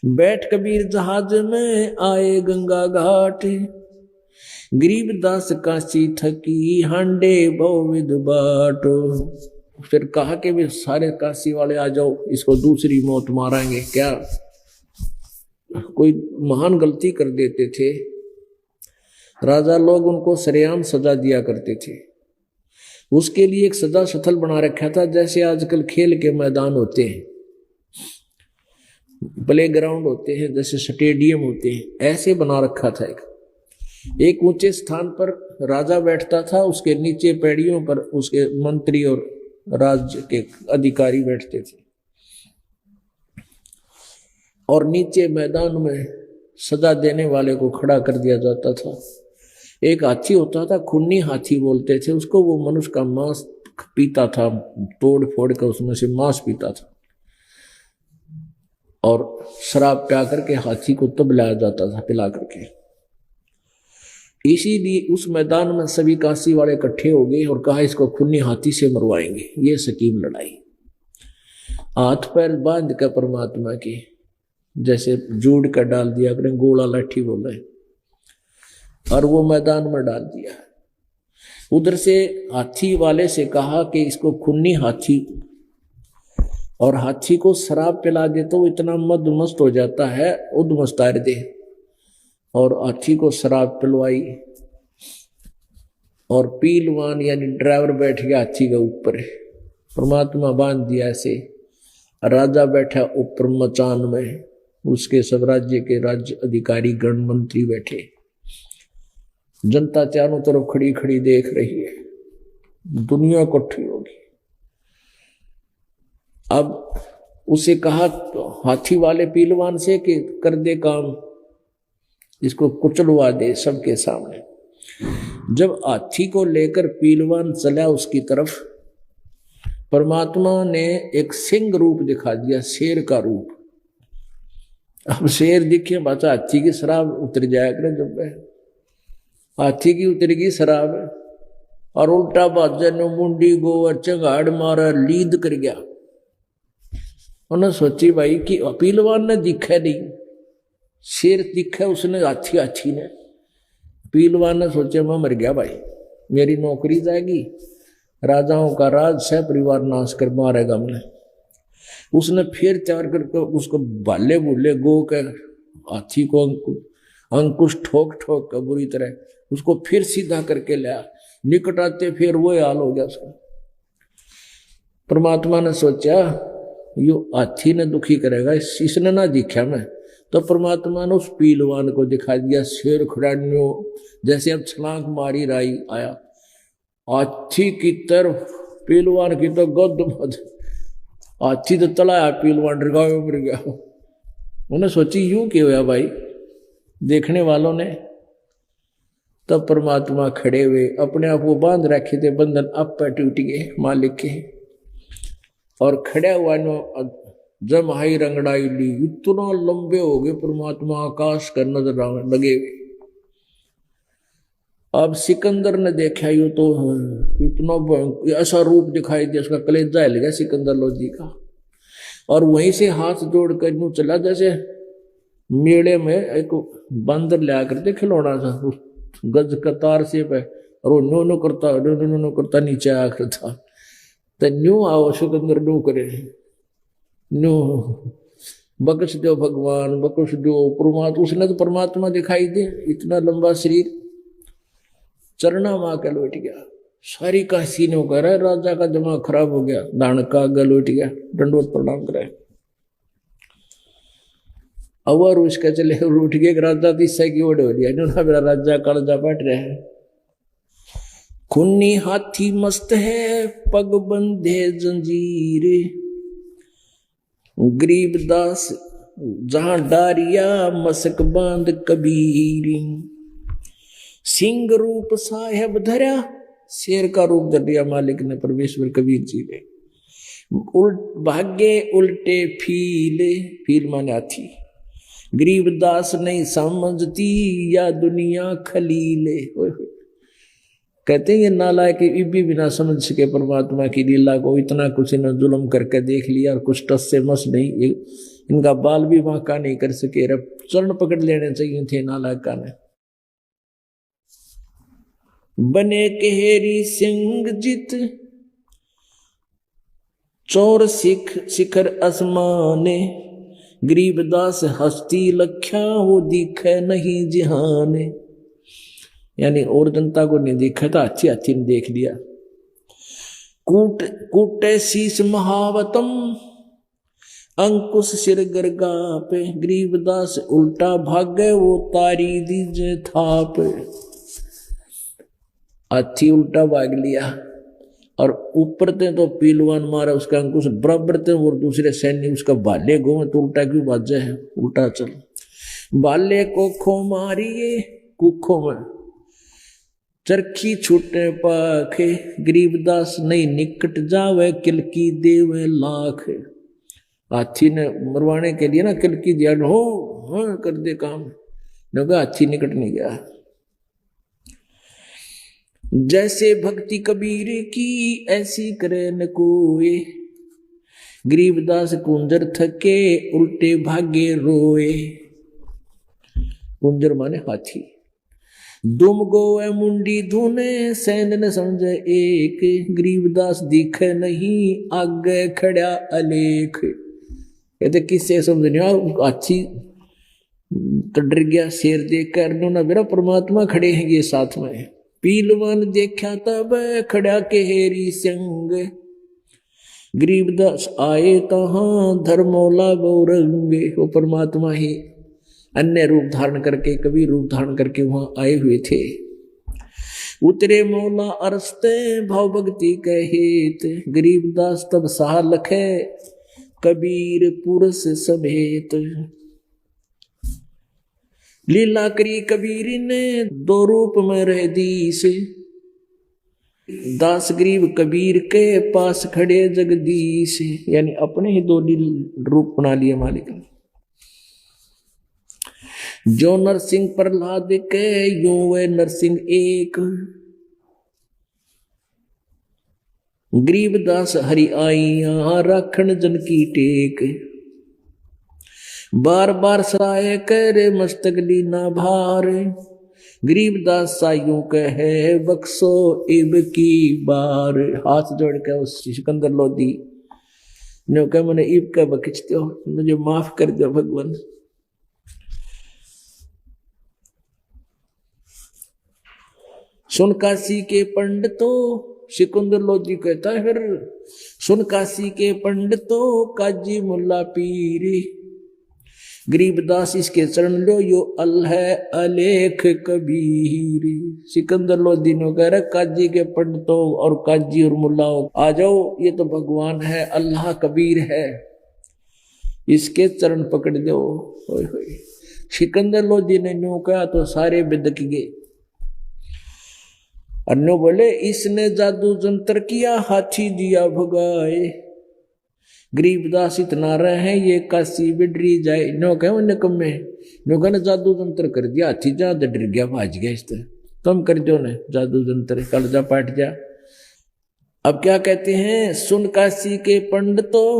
A: बैठ कबीर जहाज में आए गंगा घाट, गरीबदास काशी थकी हांडे बहुविध बाट। फिर कहा कि भी सारे काशी वाले आ जाओ, इसको दूसरी मौत मारेंगे। क्या कोई महान गलती कर देते थे, राजा लोग उनको सरेआम सजा दिया करते थे। उसके लिए एक सजा स्थल बना रखा था, जैसे आजकल खेल के मैदान होते हैं, प्ले ग्राउंड होते हैं, जैसे स्टेडियम होते हैं, ऐसे बना रखा था। एक ऊंचे स्थान पर राजा बैठता था, उसके नीचे पैड़ियों पर उसके मंत्री और राज्य के अधिकारी बैठते थे, और नीचे मैदान में सजा देने वाले को खड़ा कर दिया जाता था। एक हाथी होता था, खूनी हाथी बोलते थे उसको, वो मनुष्य का मांस पीता था, तोड़ फोड़ कर उसमें से मांस पीता था, और शराब पिला करके हाथी को तब लाया जाता था, पिला करके। इसीलिए उस मैदान में सभी काशी वाले इकट्ठे हो गए और कहा इसको खूनी हाथी से मरवाएंगे। ये सकीम लड़ाई, हाथ पैर बांध कर परमात्मा की, जैसे जोड़ कर डाल दिया, अपने गोला लाठी बोले, और वो मैदान में डाल दिया। उधर से हाथी वाले से कहा कि इसको खूनी हाथी, और हाथी को शराब पिला दे तो इतना मदमस्त हो जाता है, उद्मस्तार दे, और हाथी को शराब पिलवाई, और पीलवान यानी ड्राइवर बैठ गया हाथी के ऊपर, परमात्मा बांध दिया ऐसे, राजा बैठा ऊपर मचान में, उसके सब राज्य के राज्य अधिकारी गण मंत्री बैठे, जनता चारों तरफ खड़ी खड़ी देख रही है, दुनिया इकट्ठी होगी। अब उसे कहा तो हाथी वाले पीलवान से कि कर दे काम, इसको कुचलवा दे सबके सामने। जब हाथी को लेकर पीलवान चला उसकी तरफ, परमात्मा ने एक सिंह रूप दिखा दिया, शेर का रूप। अब शेर दिखे बाचा, हाथी की शराब उतर जाया करे, जब हाथी की उतरेगी शराब, और उल्टा बाजन मुंडी गोवर चंगाड़ मारा, लीद कर गया। उन्होंने सोची भाई कि पीलवान ने दिखा नहीं, शेर दिखा उसने, हाथी ने। पीलवान ने सोचा मैं मर गया भाई, मेरी नौकरी जाएगी, राजाओं का राज सह परिवार नाश कर मारेगा मैंने। उसने फिर चार करके उसको भाले भूले गो के हाथी को अंकुश ठोक ठोक कर बुरी तरह उसको फिर सीधा करके लाया। निकट आते फिर वो हाल हो गया उसका। परमात्मा ने सोचा यो हाथी ने दुखी करेगा, इसने ना दिखा मैं, तो परमात्मा ने उस पीलवान को दिखा दिया, शेर खड़ान्यो जैसे अब छलांग मारी राई आया हाथी की तरफ, पीलवान की तो गद मद, हाथी तो तलाया, पीलवान डरगावे मर गया। उन्हें सोची यूं क्यों हुआ भाई देखने वालों ने। तब परमात्मा खड़े हुए, अपने आप वो बांध रखे थे बंधन, अब पर टूट गए मालिक के, और खड़ा हुआ नो जब हाई रंगड़ाई ली, इतना लंबे हो गए परमात्मा आकाश का नजर लगे। अब सिकंदर ने देखा यू तो इतना ऐसा रूप दिखाई दिया, उसका कलेजा हिल गया सिकंदर लोधी का, और वहीं से हाथ जोड़कर यूं चला जैसे मेले में एक बंदर लिया करते खिलौना सा, गज कतार से पे, और वो नो नो करता नीचे आया करता, तो न्यू आओ सिकंदर नो करे, नो बख्श दो भगवान, बख्श दो परमात्मा। उसने तो परमात्मा दिखाई दे, इतना लंबा शरीर, चरना माँ का लौट गया। सारी काशी ने कह रहा है राजा का दिमाग खराब हो गया, दान का लौट गया, दंडवत प्रणाम करे। और उसका चले उठ गए राजा तीसरा की ओर हो दिया, मेरा राजा कालजा बैठ रहे हैं। खूनी हाथी मस्त है पग बंधे जंजीर, गरीबदास जहां डारिया मसक बांध कबीर, सिंह रूप साहेब धरा, शेर का रूप धर दिया मालिक ने परमेश्वर कबीर जी ने। भाग्य उल्टे फीले, फील माने हाथी, गरीबदास नहीं समझती या दुनिया खलीले। कहते हैं ये नालायक इब्बी भी ना समझ सके परमात्मा की लीला को, इतना कुछ इन्होंने जुल्म करके देख लिया और कुछ टस से मस नहीं, इनका बाल भी वाका नहीं कर सके, चरण पकड़ लेने चाहिए थे नालायका ने। बने केहरी सिंह जित चोर शिखर आसमाने, गरीबदास हस्ती लख्या वो दिखे नहीं जिहाने। यानी और जनता को नहीं देखा था, अच्छी अच्छी ने देख लिया। कूटे शीश महावतम अंकुश सिर गरगा पे, गरीबदास उल्टा भागे वो तारी दीजे थाप। हाथी उल्टा भाग लिया और ऊपर ते तो पीलवान मारा, उसका अंकुश बराबर थे, और दूसरे सैन्य उसका भाले गो में तो उल्टा क्यों बाजे है, उल्टा चल। भाले को खो मारिए कुखों में, चरखी छूटे पाखे, गरीबदास नहीं निकट जावे, किलकी देवे लाख। हाथी ने मरवाने के लिए ना किलकी दिया, हो कर दे काम, नगा हाथी निकट नहीं गया। जैसे भक्ति कबीर की ऐसी करे न कोई, गरीबदास कुंजर थके उल्टे भागे रोए। कुंजर माने हाथी। दुम गोए मुंडी धुने, सैन न समझे एक, गरीबदास दिखे नहीं आगे खड़ा अलेख। कहते किससे समझ नहीं, हाथी तो डर गया, शेर देख कर ना मेरा परमात्मा खड़े हैं ये साथ में। पीलवान देखा तब खड़ा के हेरी संग, गरीबदास आए तहां धर्मौला गौरंगे। वो परमात्मा ही अन्य रूप धारण करके, कभी रूप धारण करके वहां आए हुए थे। उतरे मौला अरसते भाव भक्ति कहेत, गरीबदास तब साह लखे कबीर पुरुष समेत। लीला करी कबीर ने दो रूप में रह दीस, दास गरीब कबीर के पास खड़े जगदीश। यानी अपने ही दो रूप बना लिए मालिक ने। जो नरसिंह प्रहलाद के यूं वे नरसिंह एक, गरीबदास हरि आइया राखण जन की टेक। बार बार सराय करे मस्तक लीना भार, गरीबदास सायूं कहे बक्सो इब की बार। हाथ जोड़ के उस सिकंदर लोधी ने कहा मैंने इब का बखिचते हो, मुझे माफ कर दो भगवान। सुन काशी के पंडितों, सिकंदर लोधी कहता है फिर, सुन काशी के पंडितों काजी मुल्ला पीरी, गरीबदास इसके चरण लो यो अल है अलेख कबीर। सिकंदर लोधी ने कह रहा काजी के पंडितों और काजी और मुल्लाओं आ जाओ, ये तो भगवान है, अल्लाह कबीर है, इसके चरण पकड़ दो। होय होय। सिकंदर लोधी ने न्यू कहा तो सारे बिदक गए। अन्नो बोले इसने जादू जंतर किया, हाथी दिया भगाए, गरीबदास इतना रहे ये काशी बिडरी जाए। नो कहे उन्हें कम में नो कहने जादू जंतर कर दिया, हाथी जा डर गया भाज गया। इस तरह तुम कर दो ने जादू जंतर, कल जा पाट जा। अब क्या कहते हैं, सुन काशी के पंडितों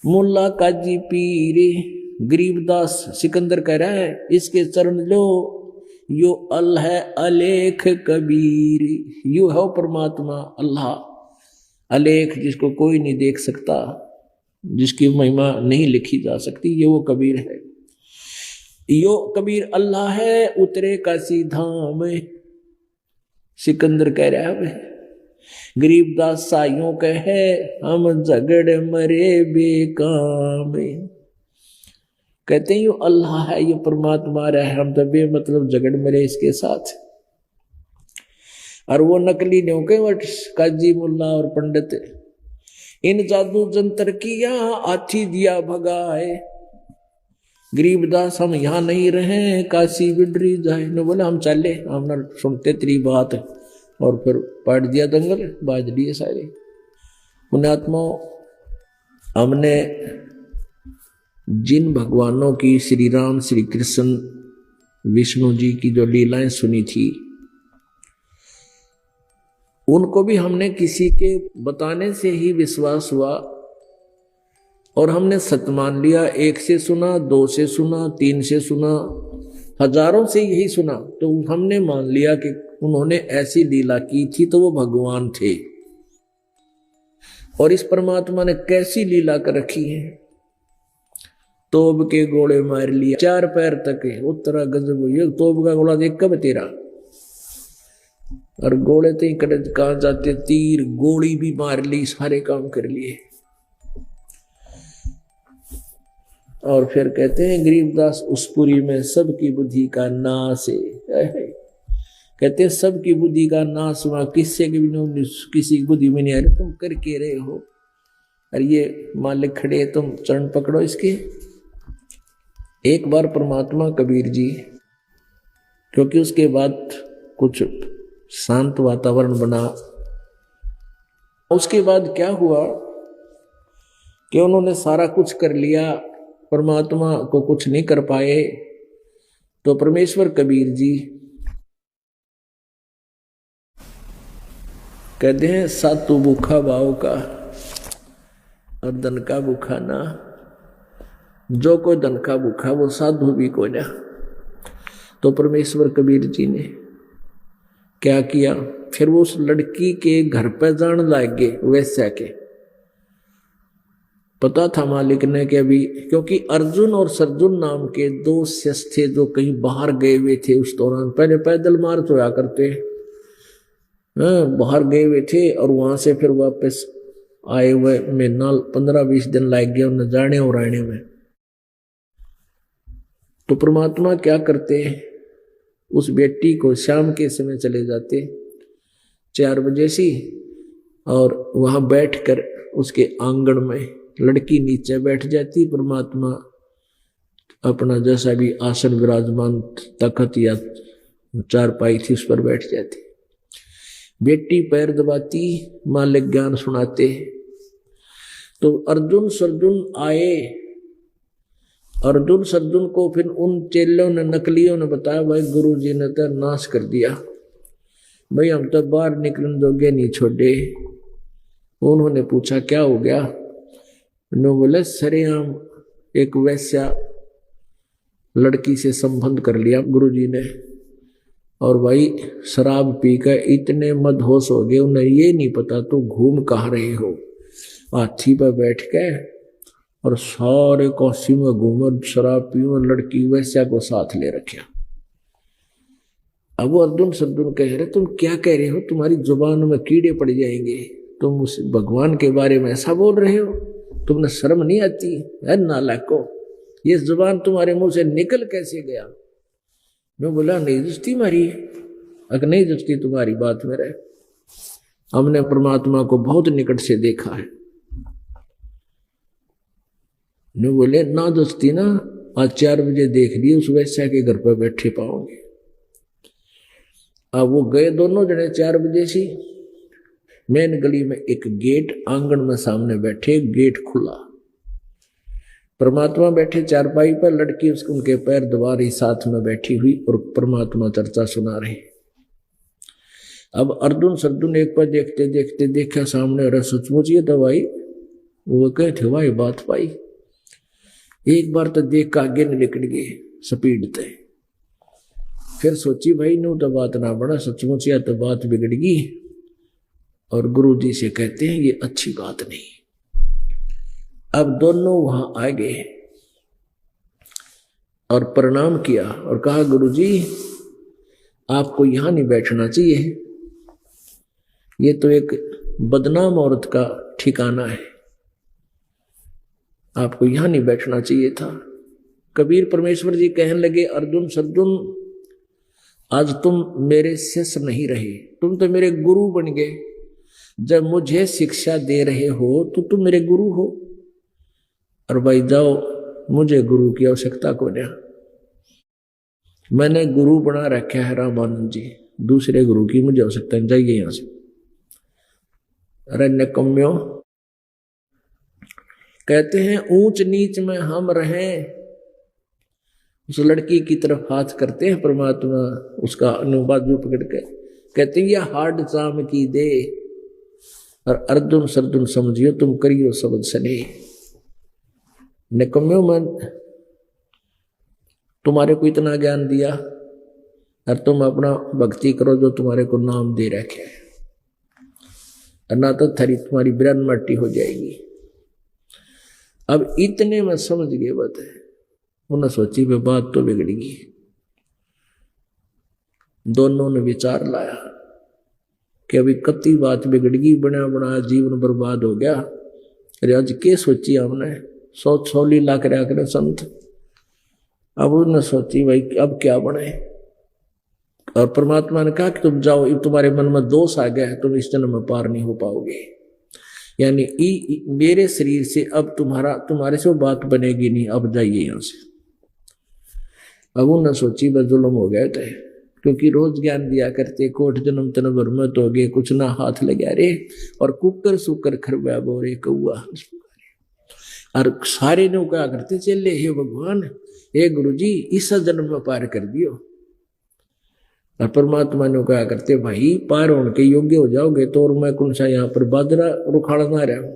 A: मुल्ला काजी पीरे, गरीबदास सिकंदर कह रहा है इसके चरण लो यो अल है अलेख कबीर। यू है परमात्मा अल्लाह अलेख, जिसको कोई नहीं देख सकता, जिसकी महिमा नहीं लिखी जा सकती, ये वो कबीर है। यो कबीर अल्लाह है उतरे काशी धाम। सिकंदर कह रहा है गरीबदास साइयों कहे हम झगड़ मरे बेकाम। कहते हैं यो अल्लाह है, ये परमात्मा है, हम तो बेमतलब झगड़ मरे इसके साथ। और वो नकली न्योके वट काजी मुल्ला और पंडित, इन जादू जंतर किया हाथी दिया भगाए, गरीबदास हम यहाँ नहीं रहे काशी बिडरी जाए। ने बोले हम चले, हम ना सुनते तेरी बात, और फिर पाट दिया दंगल, बाज दिए सारे। पुण्यात्माओं, हमने जिन भगवानों की श्री राम श्री कृष्ण विष्णु जी की जो लीलाएं सुनी थी, उनको भी हमने किसी के बताने से ही विश्वास हुआ और हमने सत्य मान लिया। एक से सुना, दो से सुना, तीन से सुना, हजारों से यही सुना, तो हमने मान लिया कि उन्होंने ऐसी लीला की थी तो वो भगवान थे। और इस परमात्मा ने कैसी लीला कर रखी है, तोब के गोले मार लिया 4 पैर तक है, उत्तरा गजब हुई। तोब का गोला देख कब तेरा, और गोले तो ही कहाँ जाते, तीर गोली भी मार ली, सारे काम कर लिए। और फिर कहते हैं गरीबदास उस पुरी में सबकी बुद्धि का नाश है। कहते हैं सबकी बुद्धि का नाश हुआ, किससे किसी की बुद्धि में नहीं आ रही, तुम करके रहे हो। और ये मालिक खड़े, तुम चरण पकड़ो इसके। एक बार परमात्मा कबीर जी, क्योंकि उसके बाद कुछ शांत वातावरण बना। उसके बाद क्या हुआ कि उन्होंने सारा कुछ कर लिया, परमात्मा को कुछ नहीं कर पाए। तो परमेश्वर कबीर जी कहते हैं सातु भूखा भाव का और धन का भूखा ना, जो कोई धन का भूखा वो साधु भी को ना। तो परमेश्वर कबीर जी ने क्या किया, फिर वो उस लड़की के घर पर जाने लग गए। वैश्या के पता था मालिक ने कि अभी, क्योंकि अर्जुन और सरजुन नाम के दो शिष्य थे जो कहीं बाहर गए हुए थे उस दौरान। पहले पैदल मार्च होया करते, बाहर गए हुए थे और वहां से फिर वापस आए हुए महीना 15-20 दिन लग गया उन्हें जाने और आने में। तो परमात्मा क्या करते, उस बेटी को शाम के समय चले जाते 4 बजे सी, और वहां बैठकर उसके आंगन में लड़की नीचे बैठ जाती, परमात्मा अपना जैसा भी आसन विराजमान तखत या चारपाई थी उस पर बैठ जाती। बेटी पैर दबाती, मालिक ज्ञान सुनाते। तो अर्जुन सरजुन आए। अर्जुन सरजुन को फिर उन चेलों ने, नकलियों ने बताया, भाई गुरु जी ने तो नाश कर दिया, भाई हम तो बाहर निकलने जोगे नहीं छोड़े। उन्होंने पूछा क्या हो गया? उन्होंने बोले सरेआम एक वैश्या लड़की से संबंध कर लिया गुरुजी ने, और भाई शराब पीकर इतने मदहोश हो गए उन्हें ये नहीं पता तो घूम कहाँ रहे हो। हाथी पर बैठ के और सारे काशी में घूमर शराब पीओ, लड़की वैश्या को साथ ले रखा। अब वो अर्जुन सरजुन कह रहे तुम क्या कह रहे हो, तुम्हारी जुबान में कीड़े पड़ जाएंगे, तुम उस भगवान के बारे में ऐसा बोल रहे हो, तुमने शर्म नहीं आती है नालायको, ये जुबान तुम्हारे मुंह से निकल कैसे गया? मैं बोला नहीं जुस्ती मारी, अगर नहीं जुस्ती तुम्हारी बात में रहे, हमने परमात्मा को बहुत निकट से देखा है। ने बोले ना दोस्ती ना, आज 4 बजे देख लिए उस वैश्या के घर पर बैठे पाओगे। अब वो गए दोनों जने 4 बजे सी, मेन गली में एक गेट, आंगन में सामने बैठे, गेट खुला, परमात्मा बैठे चारपाई पर, लड़की उसको उनके पैर दबा रही साथ में बैठी हुई, और परमात्मा चर्चा सुना रहे। अब अर्जुन सरजुन एक पर देखते देखते देखा सामने, अरे सचमुच ये दवाई, वो कहे थे भाई बात पाई। एक बार तो देख का आगे निकल गए स्पीड थे, फिर सोची भाई नू तो बात ना बना, सचमुच या तो बात बिगड़गी। और गुरु जी से कहते हैं ये अच्छी बात नहीं। अब दोनों वहां आ गए और प्रणाम किया और कहा गुरु जी आपको यहां नहीं बैठना चाहिए, ये तो एक बदनाम औरत का ठिकाना है, आपको यहां नहीं बैठना चाहिए था। कबीर परमेश्वर जी कहने लगे अर्जुन सरजुन आज तुम मेरे शिष्य नहीं रहे, तुम तो मेरे गुरु बन गए। जब मुझे शिक्षा दे रहे हो तो तुम मेरे गुरु हो, और भाई जाओ, मुझे गुरु की आवश्यकता को नहीं, मैंने गुरु बना रखा है रामानंद जी, दूसरे गुरु की मुझे आवश्यकता नहीं, जाइए यहां से। अरे निकम्यो, कहते हैं ऊंच नीच में हम रहें। उस लड़की की तरफ हाथ करते हैं परमात्मा, उसका बाजू पकड़ के कहते हैं यह हार्ड चाम की दे, और अर्जुन सरजुन समझियो तुम करियो सबद सने। निकम्यो मन, तुम्हारे को इतना ज्ञान दिया और तुम अपना भक्ति करो जो तुम्हारे को नाम दे रखे है, और ना तो थरी तुम्हारी बिरन मट्टी हो जाएगी। अब इतने में समझ गए बात है, उन्हें सोची वे बात तो बिगड़ेगी। दोनों ने विचार लाया कि अभी कति बात बिगड़गी, बना बना जीवन बर्बाद हो गया। अरे आज के सोची हमने, 100 लाख रहा करे संत। अब उन्होंने सोची भाई अब क्या बने, और परमात्मा ने कहा कि तुम जाओ, तुम्हारे मन में दोष आ गया है, तुम इस जन्म में पार नहीं हो पाओगे, यानी मेरे शरीर से अब तुम्हारे से वो बात बनेगी नहीं, अब जाइए यहां से। अब उन्होंने सोची भाई जुल्म हो गए थे, क्योंकि रोज ज्ञान दिया करते, कोट जन्म तन भर तो गे कुछ ना हाथ लगा रे, और कुकर सुकर खरबा बोरे कौआ। और सारे ने क्या करते चले, हे भगवान, हे गुरु जी, इस जन्म में पार कर दियो। और परमात्मा ने क्या करते, भाई पार होने के योग्य हो जाओगे तो, और मैं कौन सा यहाँ पर बादरा रुखाड़ा ना रहा हूं,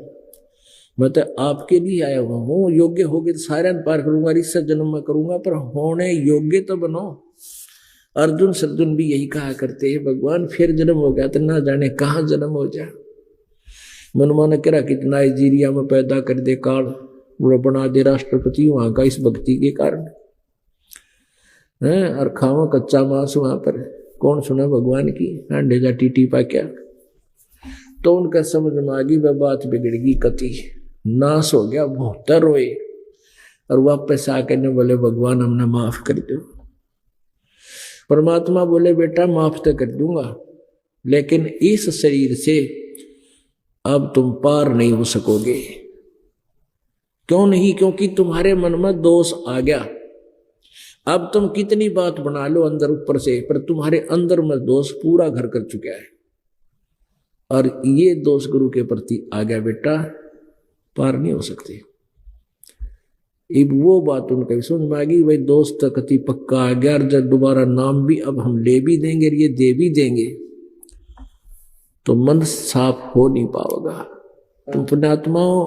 A: मैं तो आपके लिए आया हुआ हूँ। योग्य होगे तो सारे पार करूंगा, इस जन्म में करूंगा, पर होने योग्य तो बनो। अर्जुन सर्जुन भी यही कहा करते हैं, भगवान फिर जन्म हो गया तो ना जाने कहाँ जन्म हो जाए। मनमाना करा कि नाइजीरिया में पैदा कर दे काल, वो बना दे राष्ट्रपति वहां का इस भक्ति के कारण है। और खावा कच्चा मांस वहां पर, कौन सुना भगवान की, अंडे जा टीटी पा क्या। तो उनका समझ में आ गई, वह बात बिगड़गी, कति नाश हो गया, बहुत रोए। और वापस आकर ने बोले, भगवान हमने माफ कर दो। परमात्मा बोले, बेटा माफ तो कर दूंगा, लेकिन इस शरीर से अब तुम पार नहीं हो सकोगे। क्यों नहीं? क्योंकि तुम्हारे मन में दोष आ गया। अब तुम कितनी बात बना लो अंदर ऊपर से, पर तुम्हारे अंदर में दोष पूरा घर कर चुका है, और ये दोष गुरु के प्रति आ गया बेटा, पार नहीं हो सकते। अब वो बात उनका समझ में आ गई, भाई दोस्त कति पक्का आ गया, जब दोबारा नाम भी अब हम ले भी देंगे, ये दे भी देंगे, तो मन साफ हो नहीं पाएगा। तुम पुण्यात्माओं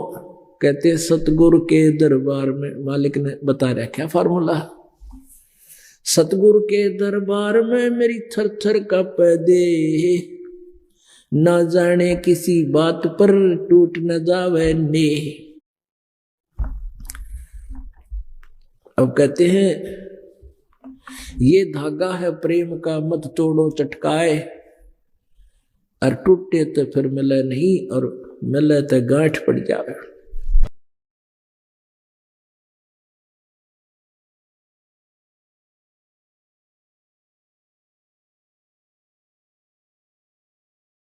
A: कहते सतगुरु के दरबार में, मालिक ने बता रहा क्या फार्मूला, सतगुरु के दरबार में मेरी थर थर कांपे दे, ना जाने किसी बात पर टूट न जावे ने। अब कहते हैं ये धागा है प्रेम का, मत तोड़ो चटकाए, और टूटे तो फिर मिले नहीं, और मिले तो गांठ पड़ जावे।